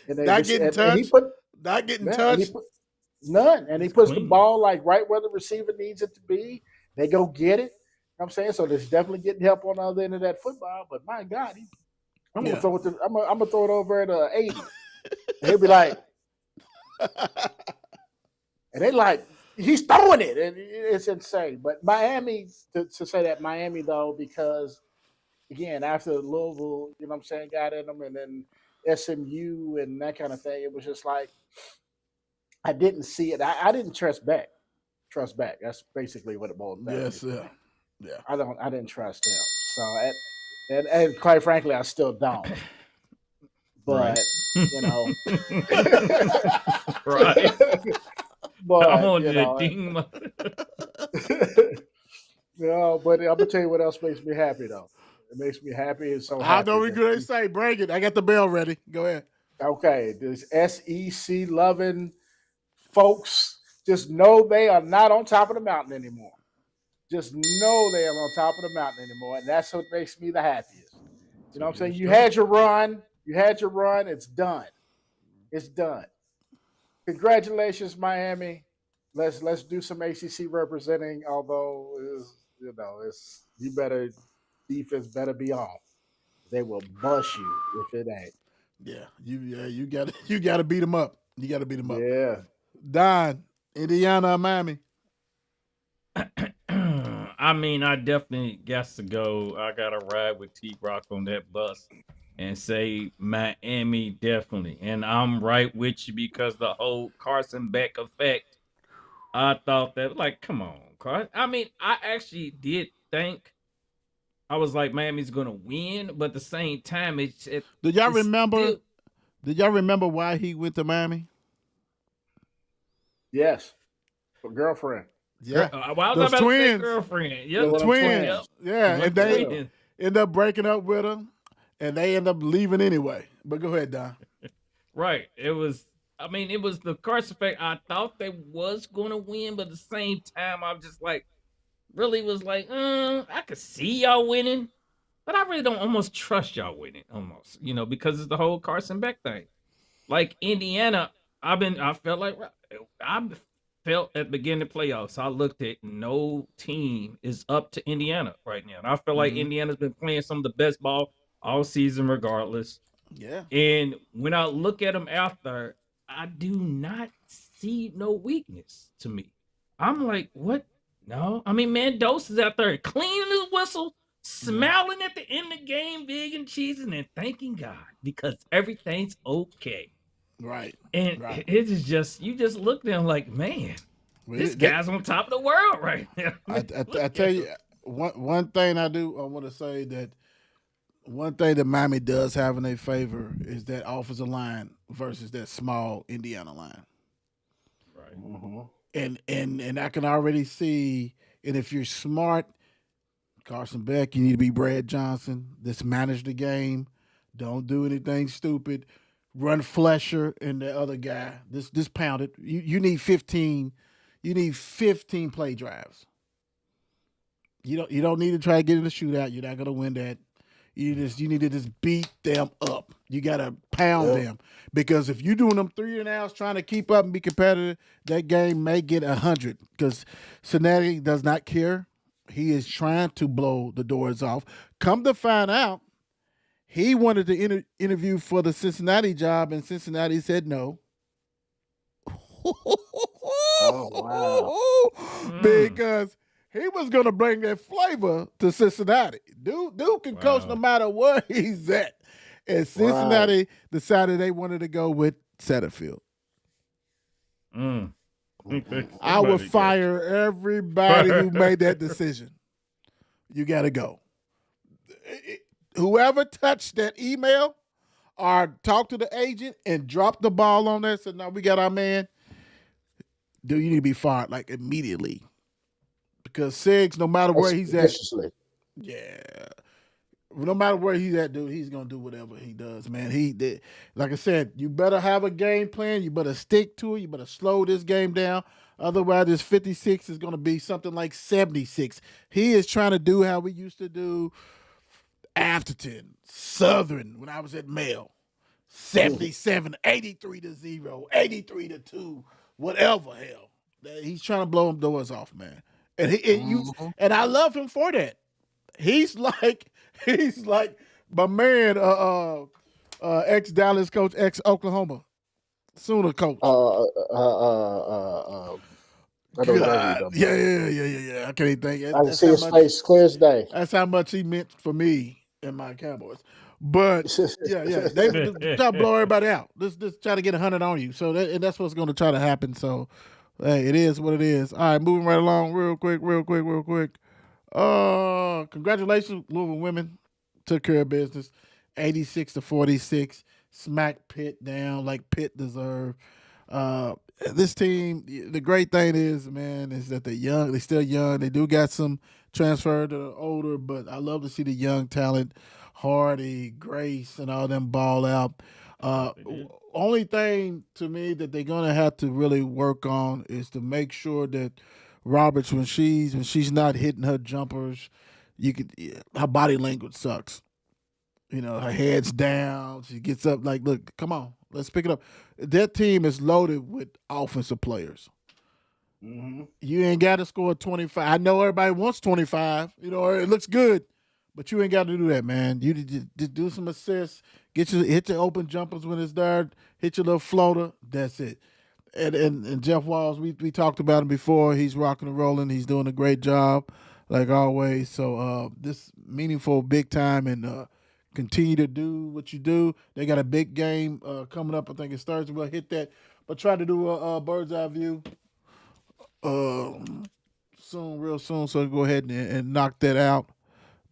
Not getting touched. Not getting touched. None. And he puts the ball like right where the receiver needs it to be. They go get it. You know what I'm saying? So there's definitely getting help on the other end of that football. But my God, I'm gonna throw it over at 80. And he'll be like, and they like, he's throwing it, and it's insane. But Miami, to say that Miami though, because again, after Louisville, you know what I'm saying, got in them, and then SMU and that kind of thing, it was just like I didn't see it. I didn't trust back. That's basically what it boiled down. Yes, sir. Yeah. I didn't trust him. So and quite frankly, I still don't. But you know, right. But I'm on you know, ding. but I'm gonna tell you what else makes me happy though. It makes me happy. It's so I happy. know we're gonna say, bring it. I got the bell ready. Go ahead. Okay, this SEC loving folks just know they are not on top of the mountain anymore. Just know they are on top of the mountain anymore, and that's what makes me the happiest. You know what I'm saying? You had your run. It's done. It's done. Congratulations, Miami. Let's do some ACC representing. Although defense better be on. They will bust you if it ain't. Yeah, you got to beat them up. You got to beat them up. Yeah. Don, Indiana, or Miami. I mean, I definitely got to go. I got to ride with T-Rock on that bus and say Miami definitely. And I'm right with you because the whole Carson Beck effect, I thought that, like, come on, Carson. I mean, I actually did think, I was like, Miami's going to win, but at the same time, did y'all remember? Did y'all remember why he went to Miami? Yes, for girlfriend. Yeah, well, I was about to say girlfriend. Yeah, the twins. Yeah, and they end up breaking up with him, and they end up leaving anyway. But go ahead, Don. Right. It was I mean, it was the Carson effect. I thought they was gonna win, but at the same time, I was just like, really was like, I could see y'all winning, but I really don't almost trust y'all winning, almost, because it's the whole Carson Beck thing. Like Indiana, I felt like I felt at the beginning of the playoffs. I looked at no team is up to Indiana right now, and I feel like Mhm. Indiana's been playing some of the best ball all season, regardless. Yeah. And when I look at them after, I do not see no weakness to me. I'm like, what? No, I mean Mendoza's out there cleaning his whistle, smiling at the end of the game, big and cheesing, and thanking God because everything's okay. Right. And Right. it is just you just look at him like, man, Well, this guy's on top of the world right now. I tell you one thing I want to say that one thing that Miami does have in their favor is that offensive line versus that small Indiana line. Right. Mm-hmm. And I can already see, and if you're smart, Carson Beck, you need to be Brad Johnson. Just manage the game. Don't do anything stupid. Run Flesher and the other guy. This pound it. You need 15. You need 15 play drives. You don't need to try to get in a shootout. You're not gonna win that. You need to just beat them up. You gotta pound them because if you're doing them 3 and outs trying to keep up and be competitive, that game may get 100 because Cincinnati does not care. He is trying to blow the doors off. Come to find out, he wanted to interview for the Cincinnati job, and Cincinnati said no. Oh, wow. Because he was going to bring that flavor to Cincinnati. Dude can coach no matter where he's at. And Cincinnati decided they wanted to go with Satterfield. I would fire everybody who made that decision. You got to go. Whoever touched that email or talked to the agent and dropped the ball on that, said, no, we got our man. Dude, you need to be fired like immediately. Because Siggs, no matter where he's at, no matter where he's at, dude, he's gonna do whatever he does, man. Like I said, you better have a game plan. You better stick to it. You better slow this game down. Otherwise, this 56 is gonna be something like 76. He is trying to do how we used to do Afterton, Southern when I was at Male. 77, 83-0, 83-2, whatever hell. He's trying to blow them doors off, man. And I love him for that. He's like my man, ex Dallas coach, ex Oklahoma Sooner coach. Yeah. I can't even think. I can see his face clear as day. That's how much he meant for me and my Cowboys. But they try to blow everybody out. Just try to get 100 on you. So that's what's going to try to happen. So hey, it is what it is. All right, moving right along, real quick. Congratulations, Louisville women took care of business, 86-46. Smacked Pitt down like Pitt deserved. This team, the great thing is, man, is that they're young. They're still young. They do got some transfer to the older, but I love to see the young talent, Hardy, Grace, and all them ball out. Only thing to me that they're gonna have to really work on is to make sure that Roberts, when she's not hitting her jumpers, her body language sucks. You know, her head's down. She gets up like, look, come on, let's pick it up. That team is loaded with offensive players. Mm-hmm. You ain't got to score 25. I know everybody wants 25. You know, it looks good, but you ain't got to do that, man. You just do some assists, hit your open jumpers when it's there, hit your little floater. That's it. And Jeff Walls, we talked about him before. He's rocking and rolling. He's doing a great job, like always. So this meaningful, big time, and continue to do what you do. They got a big game coming up. I think it's Thursday. We'll hit that, but try to do a bird's eye view real soon. So go ahead and knock that out.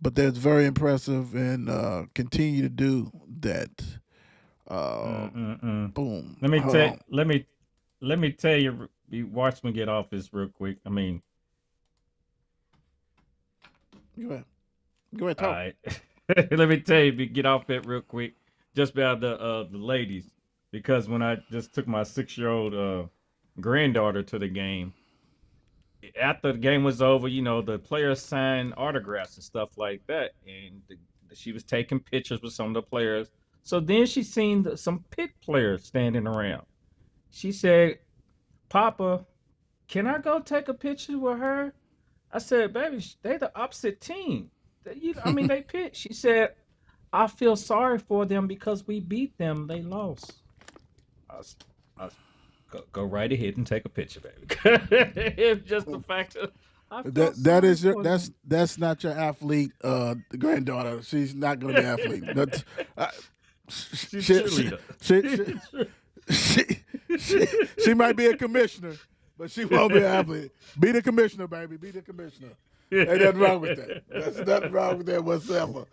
But that's very impressive, and continue to do that. Boom. Let me tell you. Watch me get off this real quick. I mean, go ahead. Talk. All right. Let me tell you, get off that real quick. Just about the ladies. because when I just took my 6-year-old granddaughter to the game, after the game was over, the players signed autographs and stuff like that, and she was taking pictures with some of the players. So then she seen some Pitt players standing around. She said, "Papa, can I go take a picture with her?" I said, "Baby, they the opposite team. They Pitt." She said, "I feel sorry for them because we beat them. They lost." I was, I was, go right ahead and take a picture, baby. It's just the fact that I felt That sorry is your for them. that's not your athlete granddaughter. She's not going to be an athlete. That's, She's she, she, cheerleader. she, she, she, she might be a commissioner, but she won't be an athlete. Be the commissioner, baby. Be the commissioner. Ain't nothing wrong with that. That's nothing wrong with that whatsoever.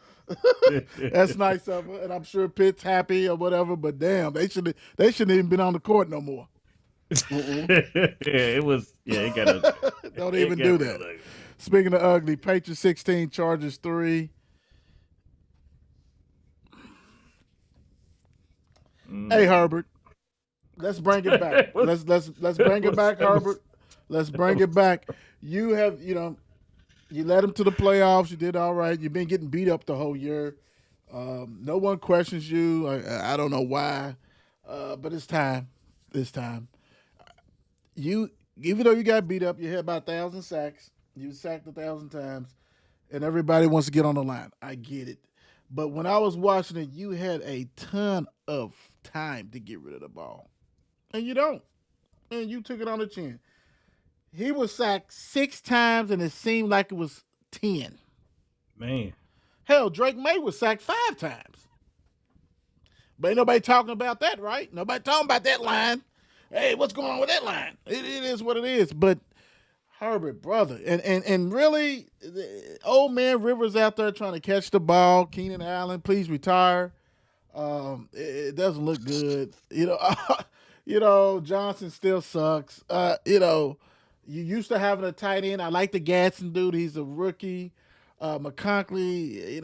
That's nice of her, and I'm sure Pitt's happy or whatever. But damn, they shouldn't even been on the court no more. It was. Yeah, it got a. Don't It even do got real that. ugly. Speaking of ugly, Patriots 16, Chargers 3. Hey Herbert, let's bring it back. Let's bring it back, Herbert. Let's bring it back. You have you led them to the playoffs. You did all right. You've been getting beat up the whole year. No one questions you. I don't know why, but it's time. It's time. You even though you got beat up, you had about 1,000 sacks. You sacked 1,000 times, and everybody wants to get on the line. I get it. But when I was watching it, you had a ton of time to get rid of the ball. And you don't. And you took it on the chin. He was sacked 6 times and it seemed like it was 10. Man. Hell, Drake May was sacked 5 times. But ain't nobody talking about that, right? Nobody talking about that line. Hey, what's going on with that line? It is what it is. But Herbert, brother, and really, old man Rivers out there trying to catch the ball. Keenan Allen, please retire. It doesn't look good. Johnson still sucks. You used to having a tight end. I like the Gatson dude. He's a rookie. McConkley,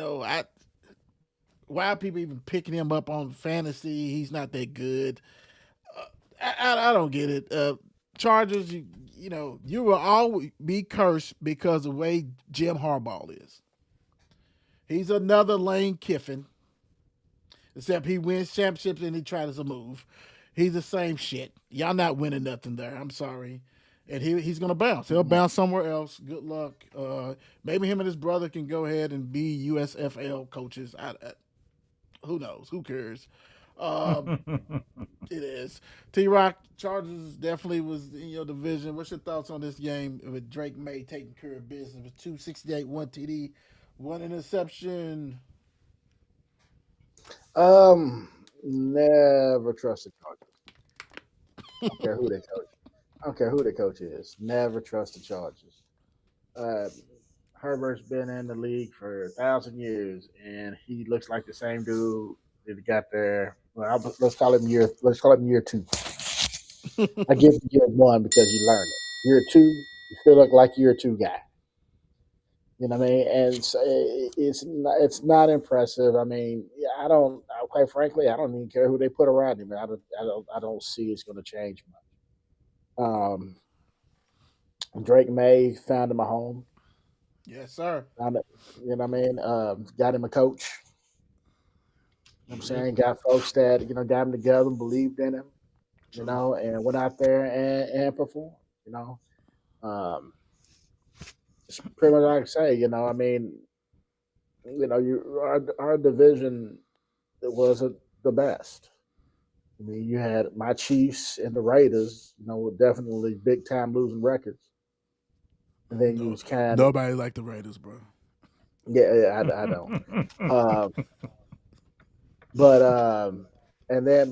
why are people even picking him up on fantasy? He's not that good. I don't get it. Chargers, you will always be cursed because of the way Jim Harbaugh is. He's another Lane Kiffin, except he wins championships and he tries to move. He's the same shit. Y'all not winning nothing there. I'm sorry. And he's going to bounce. He'll bounce somewhere else. Good luck. Maybe him and his brother can go ahead and be USFL coaches. Who knows? Who cares? It is. T-Rock, Chargers definitely was in your division. What's your thoughts on this game with Drake May taking care of business with 268, 1 TD, 1 interception? Never trust the Chargers. I don't care who they coach. I don't care who the coach is. Never trust the Chargers. Herbert's been in the league for 1,000 years, and he looks like the same dude that got there. Well, let's call him year 2. I give him year 1 because you learn it. Year 2, you still look like year 2 guy. You know what I mean? And it's not impressive. I mean, quite frankly, I don't even care who they put around him. I don't see it's going to change much. Drake May found him a home. Yes, sir. Found it, you know what I mean? Got him a coach. You know what I'm saying? Got folks that, got him together, believed in him, and went out there and performed, It's pretty much like I say, I mean, our division wasn't the best. I mean, you had my Chiefs and the Raiders, were definitely big time losing records. And then you was kind of Nobody liked the Raiders, bro. I don't. And then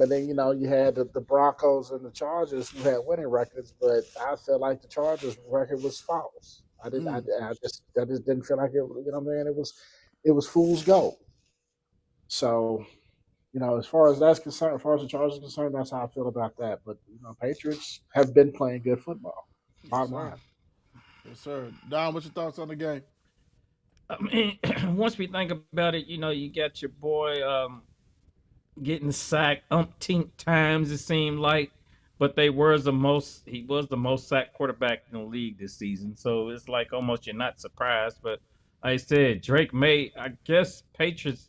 you had the Broncos and the Chargers who had winning records, but I felt like the Chargers record was false. I just didn't feel like it. It was fool's gold. So, as far as that's concerned, as far as the Chargers are concerned, that's how I feel about that. But Patriots have been playing good football. Bottom line. Yes, sir. Don, what's your thoughts on the game? I mean, once we think about it, you got your boy getting sacked umpteen times, it seemed like. But he was the most sacked quarterback in the league this season. So it's like almost you're not surprised. But like I said, Drake made, I guess Patriots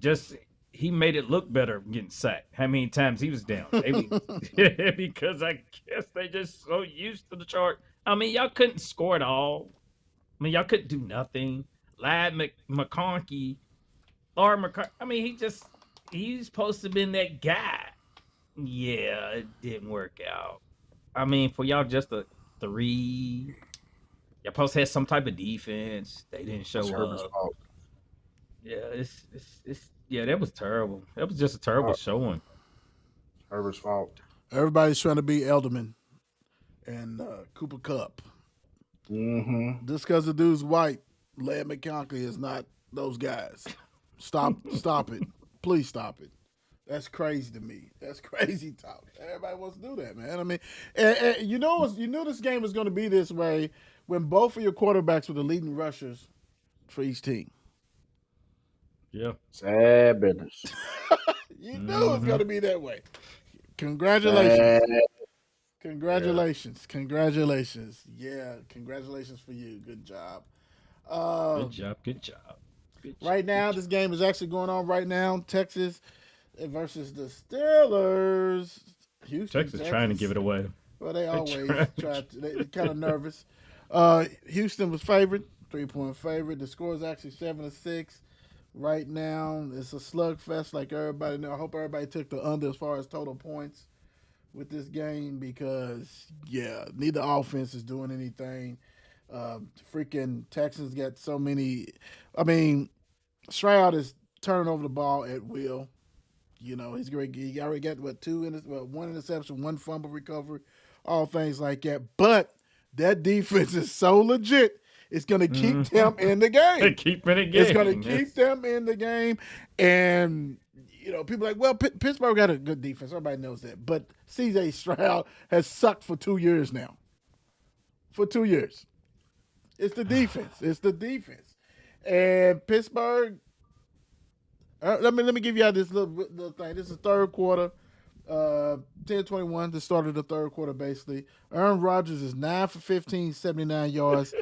just he made it look better getting sacked. How many times he was down? Because I guess they just so used to the chart. I mean, y'all couldn't score at all. I mean, y'all couldn't do nothing. Lad McConkey or McConkey. I mean, he's supposed to have been that guy. Yeah, it didn't work out. I mean, for y'all just a three, y'all supposed to have some type of defense. They didn't That's show Herbert's up. fault. Yeah, it's yeah, that was terrible. That was just a terrible showing. Herbert's fault. Everybody's trying to be Elderman and Cooper Cup. Mm-hmm. Just because the dude's white, Ladd McConkey is not those guys. Stop it. Please stop it. That's crazy to me. That's crazy talk. Everybody wants to do that, man. I mean, and you know this game is going to be this way when both of your quarterbacks were the leading rushers for each team. Yeah. Sad business. You knew it's going to be that way. Congratulations. Congratulations. Yeah, congratulations for you. Good job. Good job. Right now, this game is actually going on right now. Texas versus the Steelers. Houston, Texas trying to give it away. Well, they always try to. They're kind of nervous. Houston was favored, 3-point favorite. The score is actually 7-6. Right now, it's a slugfest like everybody knows. I hope everybody took the under as far as total points with this game because, yeah, neither offense is doing anything. Freaking Texans got so many. I mean, Stroud is turning over the ball at will. You know, he's great. He already got one interception, one fumble recovery, all things like that. But that defense is so legit. It's going to keep them in the game. It's going to keep them in the game. And, you know, people are like, well, Pittsburgh got a good defense. Everybody knows that. But C.J. Stroud has sucked for 2 years now. For 2 years. It's the defense. And Pittsburgh, let me give you out this little thing. This is third quarter, 10-21, the start of the third quarter, basically. Aaron Rodgers is 9 for 15, 79 yards.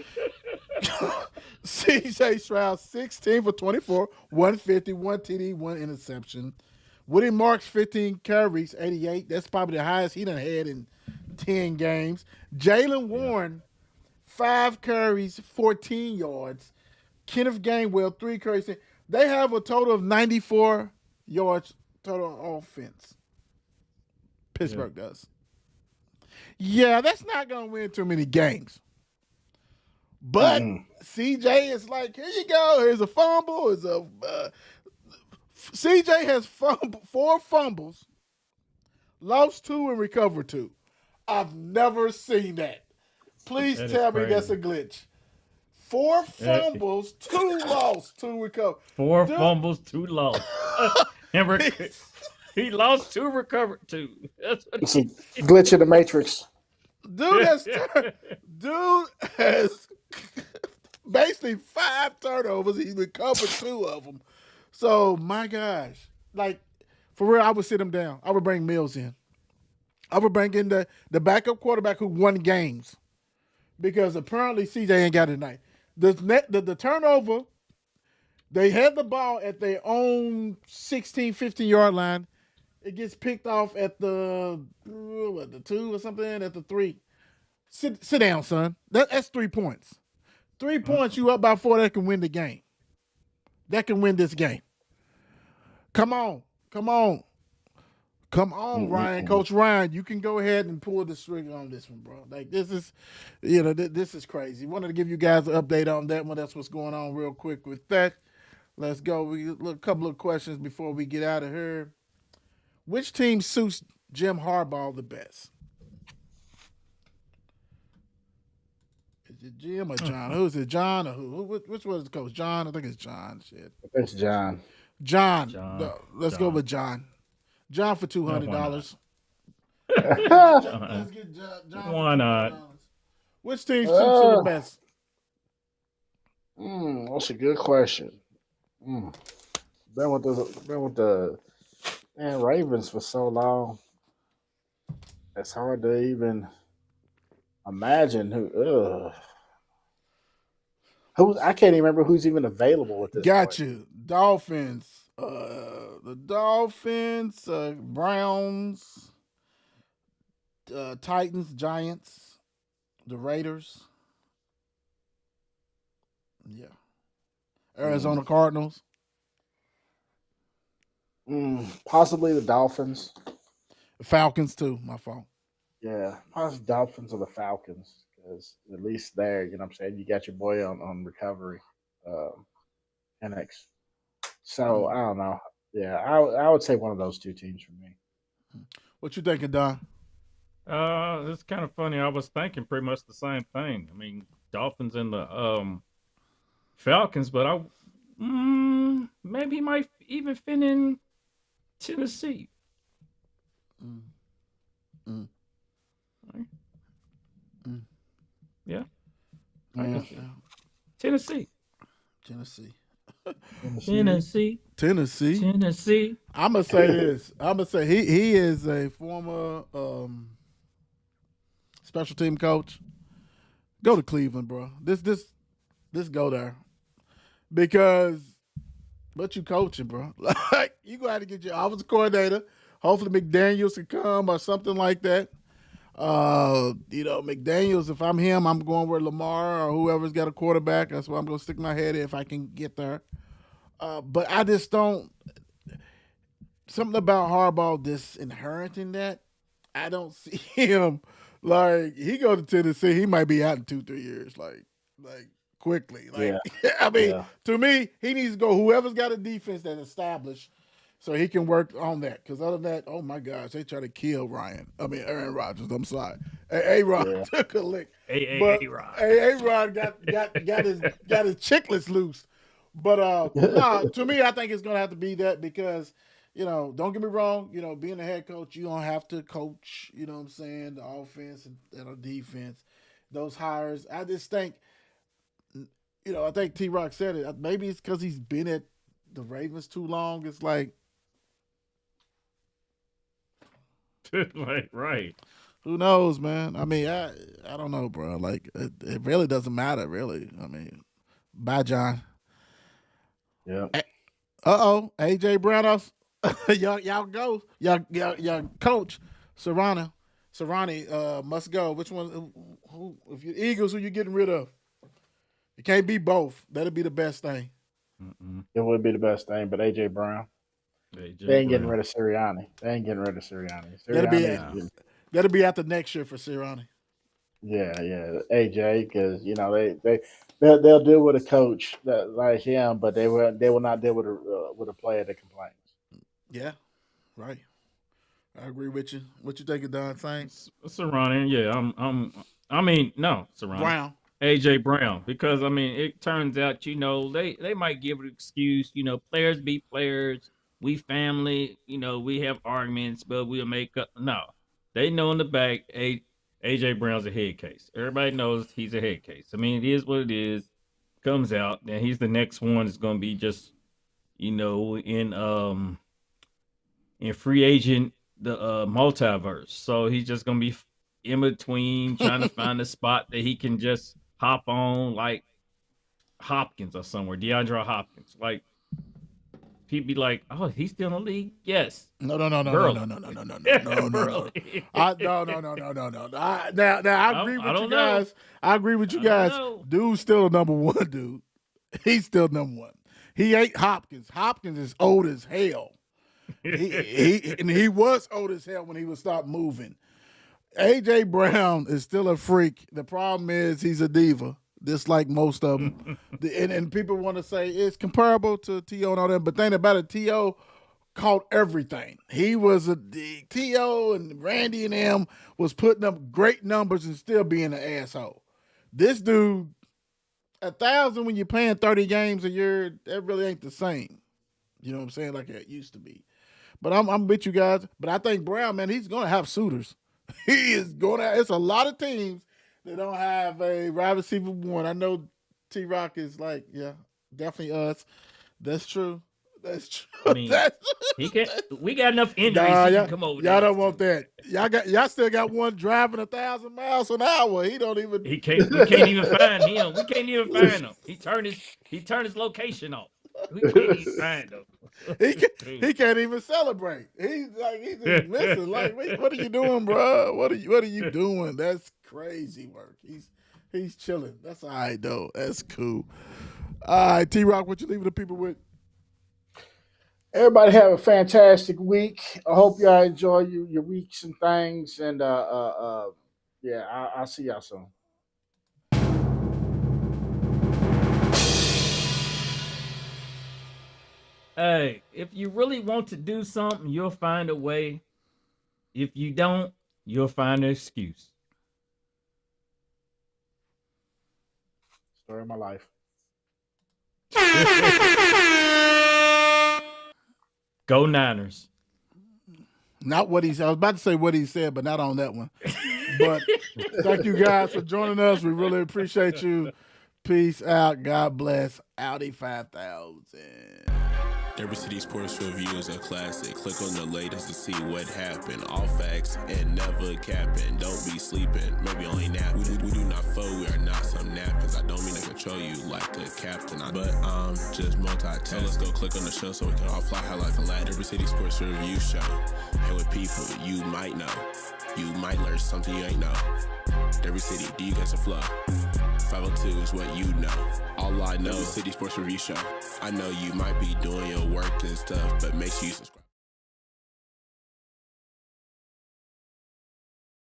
C.J. Stroud, 16 for 24, 150, 1 TD, 1 interception. Woody Marks, 15 carries, 88. That's probably the highest he done had in 10 games. Jaylen Warren, 5 carries, 14 yards. Kenneth Gainwell, 3 carries. They have a total of 94 yards total offense. Pittsburgh does. Yeah, that's not going to win too many games. But CJ is like, here you go. Here's a fumble. CJ has 4 fumbles, lost 2 and recovered 2. I've never seen that. Please tell me that's a glitch. 4 fumbles, 2 lost, 2 recovered. 4 fumbles, 2 lost. He lost 2, recovered 2. That's what it's a glitch in the Matrix. Dude has basically 5 turnovers. He recovered 2 of them. So, my gosh. Like, for real, I would sit him down. I would bring Mills in. I would bring in the backup quarterback who won games. Because apparently CJ ain't got it tonight. The turnover, they had the ball at their own 16, 15-yard line. It gets picked off at the 2 or something, at the 3. Sit down, son. That's 3 points. 3 points, you up by 4, that can win the game. That can win this game. Come on, Ryan. Coach Ryan, you can go ahead and pull the string on this one, bro. Like, this is, this is crazy. Wanted to give you guys an update on that one. That's what's going on real quick with that. Let's go. A couple of questions before we get out of here. Which team suits Jim Harbaugh the best? Is it Jim or John? Who is it, John or who? Which one is the coach? John? I think it's John. Shit. It's John. John. Let's go with John. John for $200. Let's get John. Why not? Which team suits you the best? That's a good question. Been with the Man, Ravens for so long. It's hard to even imagine who. I can't even remember who's even available at this Got point. you. Dolphins. The Dolphins, Browns, Titans, Giants, the Raiders. Yeah. Mm. Arizona Cardinals. Possibly the Dolphins. Falcons too, my fault. Yeah, possibly Dolphins or the Falcons. Because at least there, you know what I'm saying, you got your boy on recovery. Um, NX. So I don't know. Yeah, I would say one of those two teams for me. What you thinking, Don? It's kind of funny. I was thinking pretty much the same thing. I mean, Dolphins and the Falcons, but maybe he might even fit in Tennessee. Mm. Mm. Right? Mm. Yeah, Yeah. Tennessee. Tennessee. Tennessee. I'm gonna say this. I'm gonna say he is a former special team coach. Go to Cleveland, bro. This go there because what you coaching, bro? Like you gonna have to get your offensive coordinator. Hopefully McDaniels can come or something like that. McDaniels. If I'm him, I'm going with Lamar or whoever's got a quarterback. That's where I'm gonna stick my head in if I can get there. But I just don't. Something about Harbaugh just inheriting that. I don't see him like he go to Tennessee. He might be out in 2-3 years, like quickly. Like Yeah, I mean, yeah. to me, he needs to go. Whoever's got a defense that's established, so he can work on that. Because other than that, oh my gosh, they try to kill Aaron Rodgers. I'm sorry, Aaron Yeah. took a lick, but A-Rod. Aaron got his chicklets loose. But no, to me, I think it's gonna have to be that because don't get me wrong, being a head coach, you don't have to coach, what I'm saying, the offense and the defense. Those hires, I just think, I think T Rock said it. Maybe it's because he's been at the Ravens too long. It's like, right. who knows, man? I mean, I don't know, bro. Like, it really doesn't matter, really. I mean, bye, John. Yeah. AJ Brown, y'all go. Y'all coach Serrani must go. Which one? Who? If you Eagles, who you getting rid of? It can't be both. That'll be the best thing. It would be the best thing, but AJ Brown. They ain't getting rid of Sirianni. That'll be after next year for Sirianni. Yeah, AJ, because they'll deal with a coach that like him, but they will not deal with a player that complains. Yeah, right. I agree with you. What you think of Don Saints? Serrani, yeah, Serrani. Brown. AJ Brown, because I mean, it turns out they might give an excuse. Players be players. We family. We have arguments, but we'll make up. No, they know in the back. AJ Brown's a head case. Everybody knows he's a head case. I mean, it is what it is. Comes out, and he's the next one. Is going to be just in free agent the multiverse. So he's just going to be in between, trying to find a spot that he can just hop on, like Hopkins or somewhere, DeAndre Hopkins. Like he'd be like, "Oh, he's still in the league." Yes. No. Now I agree with you guys. I agree with you guys. Dude's still number one, dude. He's still number one. He ain't Hopkins. Hopkins is old as hell. He was old as hell when he would stop moving. AJ Brown is still a freak. The problem is he's a diva, just like most of them. and people want to say it's comparable to T.O. and all that, but think about it, T.O. caught everything. He was T.O. and Randy and them was putting up great numbers and still being an asshole. This dude, 1,000 when you're playing 30 games a year, that really ain't the same. You know what I'm saying? Like it used to be. But I'm with you guys. But I think Brown, man, he's going to have suitors. He is going to. It's a lot of teams that don't have a wide receiver one. I know T-Rock is like, yeah, definitely us. That's true. That's true. I mean, he can. We got enough injuries. Nah, He y'all, can come over. y'all there. don't want that. Y'all still got one driving 1,000 miles an hour. He don't even. He can't. We can't even find him. We can't even find him. He turned his location off. We can't even find him. He can't even celebrate. He's just missing. Like, what are you doing, bro? What are you doing? That's crazy work. He's chilling. That's all right though. That's cool. All right, T-Rock, what you leaving the people with? Everybody have a fantastic week. I hope y'all enjoy your weeks and things. And yeah, I'll see y'all soon. Hey, if you really want to do something, you'll find a way. If you don't, you'll find an excuse. Story of my life. Go Niners. Not what I was about to say what he said, but not on that one. But thank you guys for joining us. We really appreciate you. Peace out. God bless. Audi 5000. Every City Sports Review is a classic. Click on the latest to see what happened. All facts and never capping. Don't be sleeping, maybe only napping. We do not fold, we are not some nappers. I don't mean to control you like a captain, but I'm just multitasking. Let's go click on the show so we can all fly high like a lad. Every City Sports Review show. And with people you might know. You might learn something you ain't know. Every city, do you guys a flow? 502 is what you know. All I know is City Sports Review Show. I know you might be doing your work and stuff, but make sure you subscribe.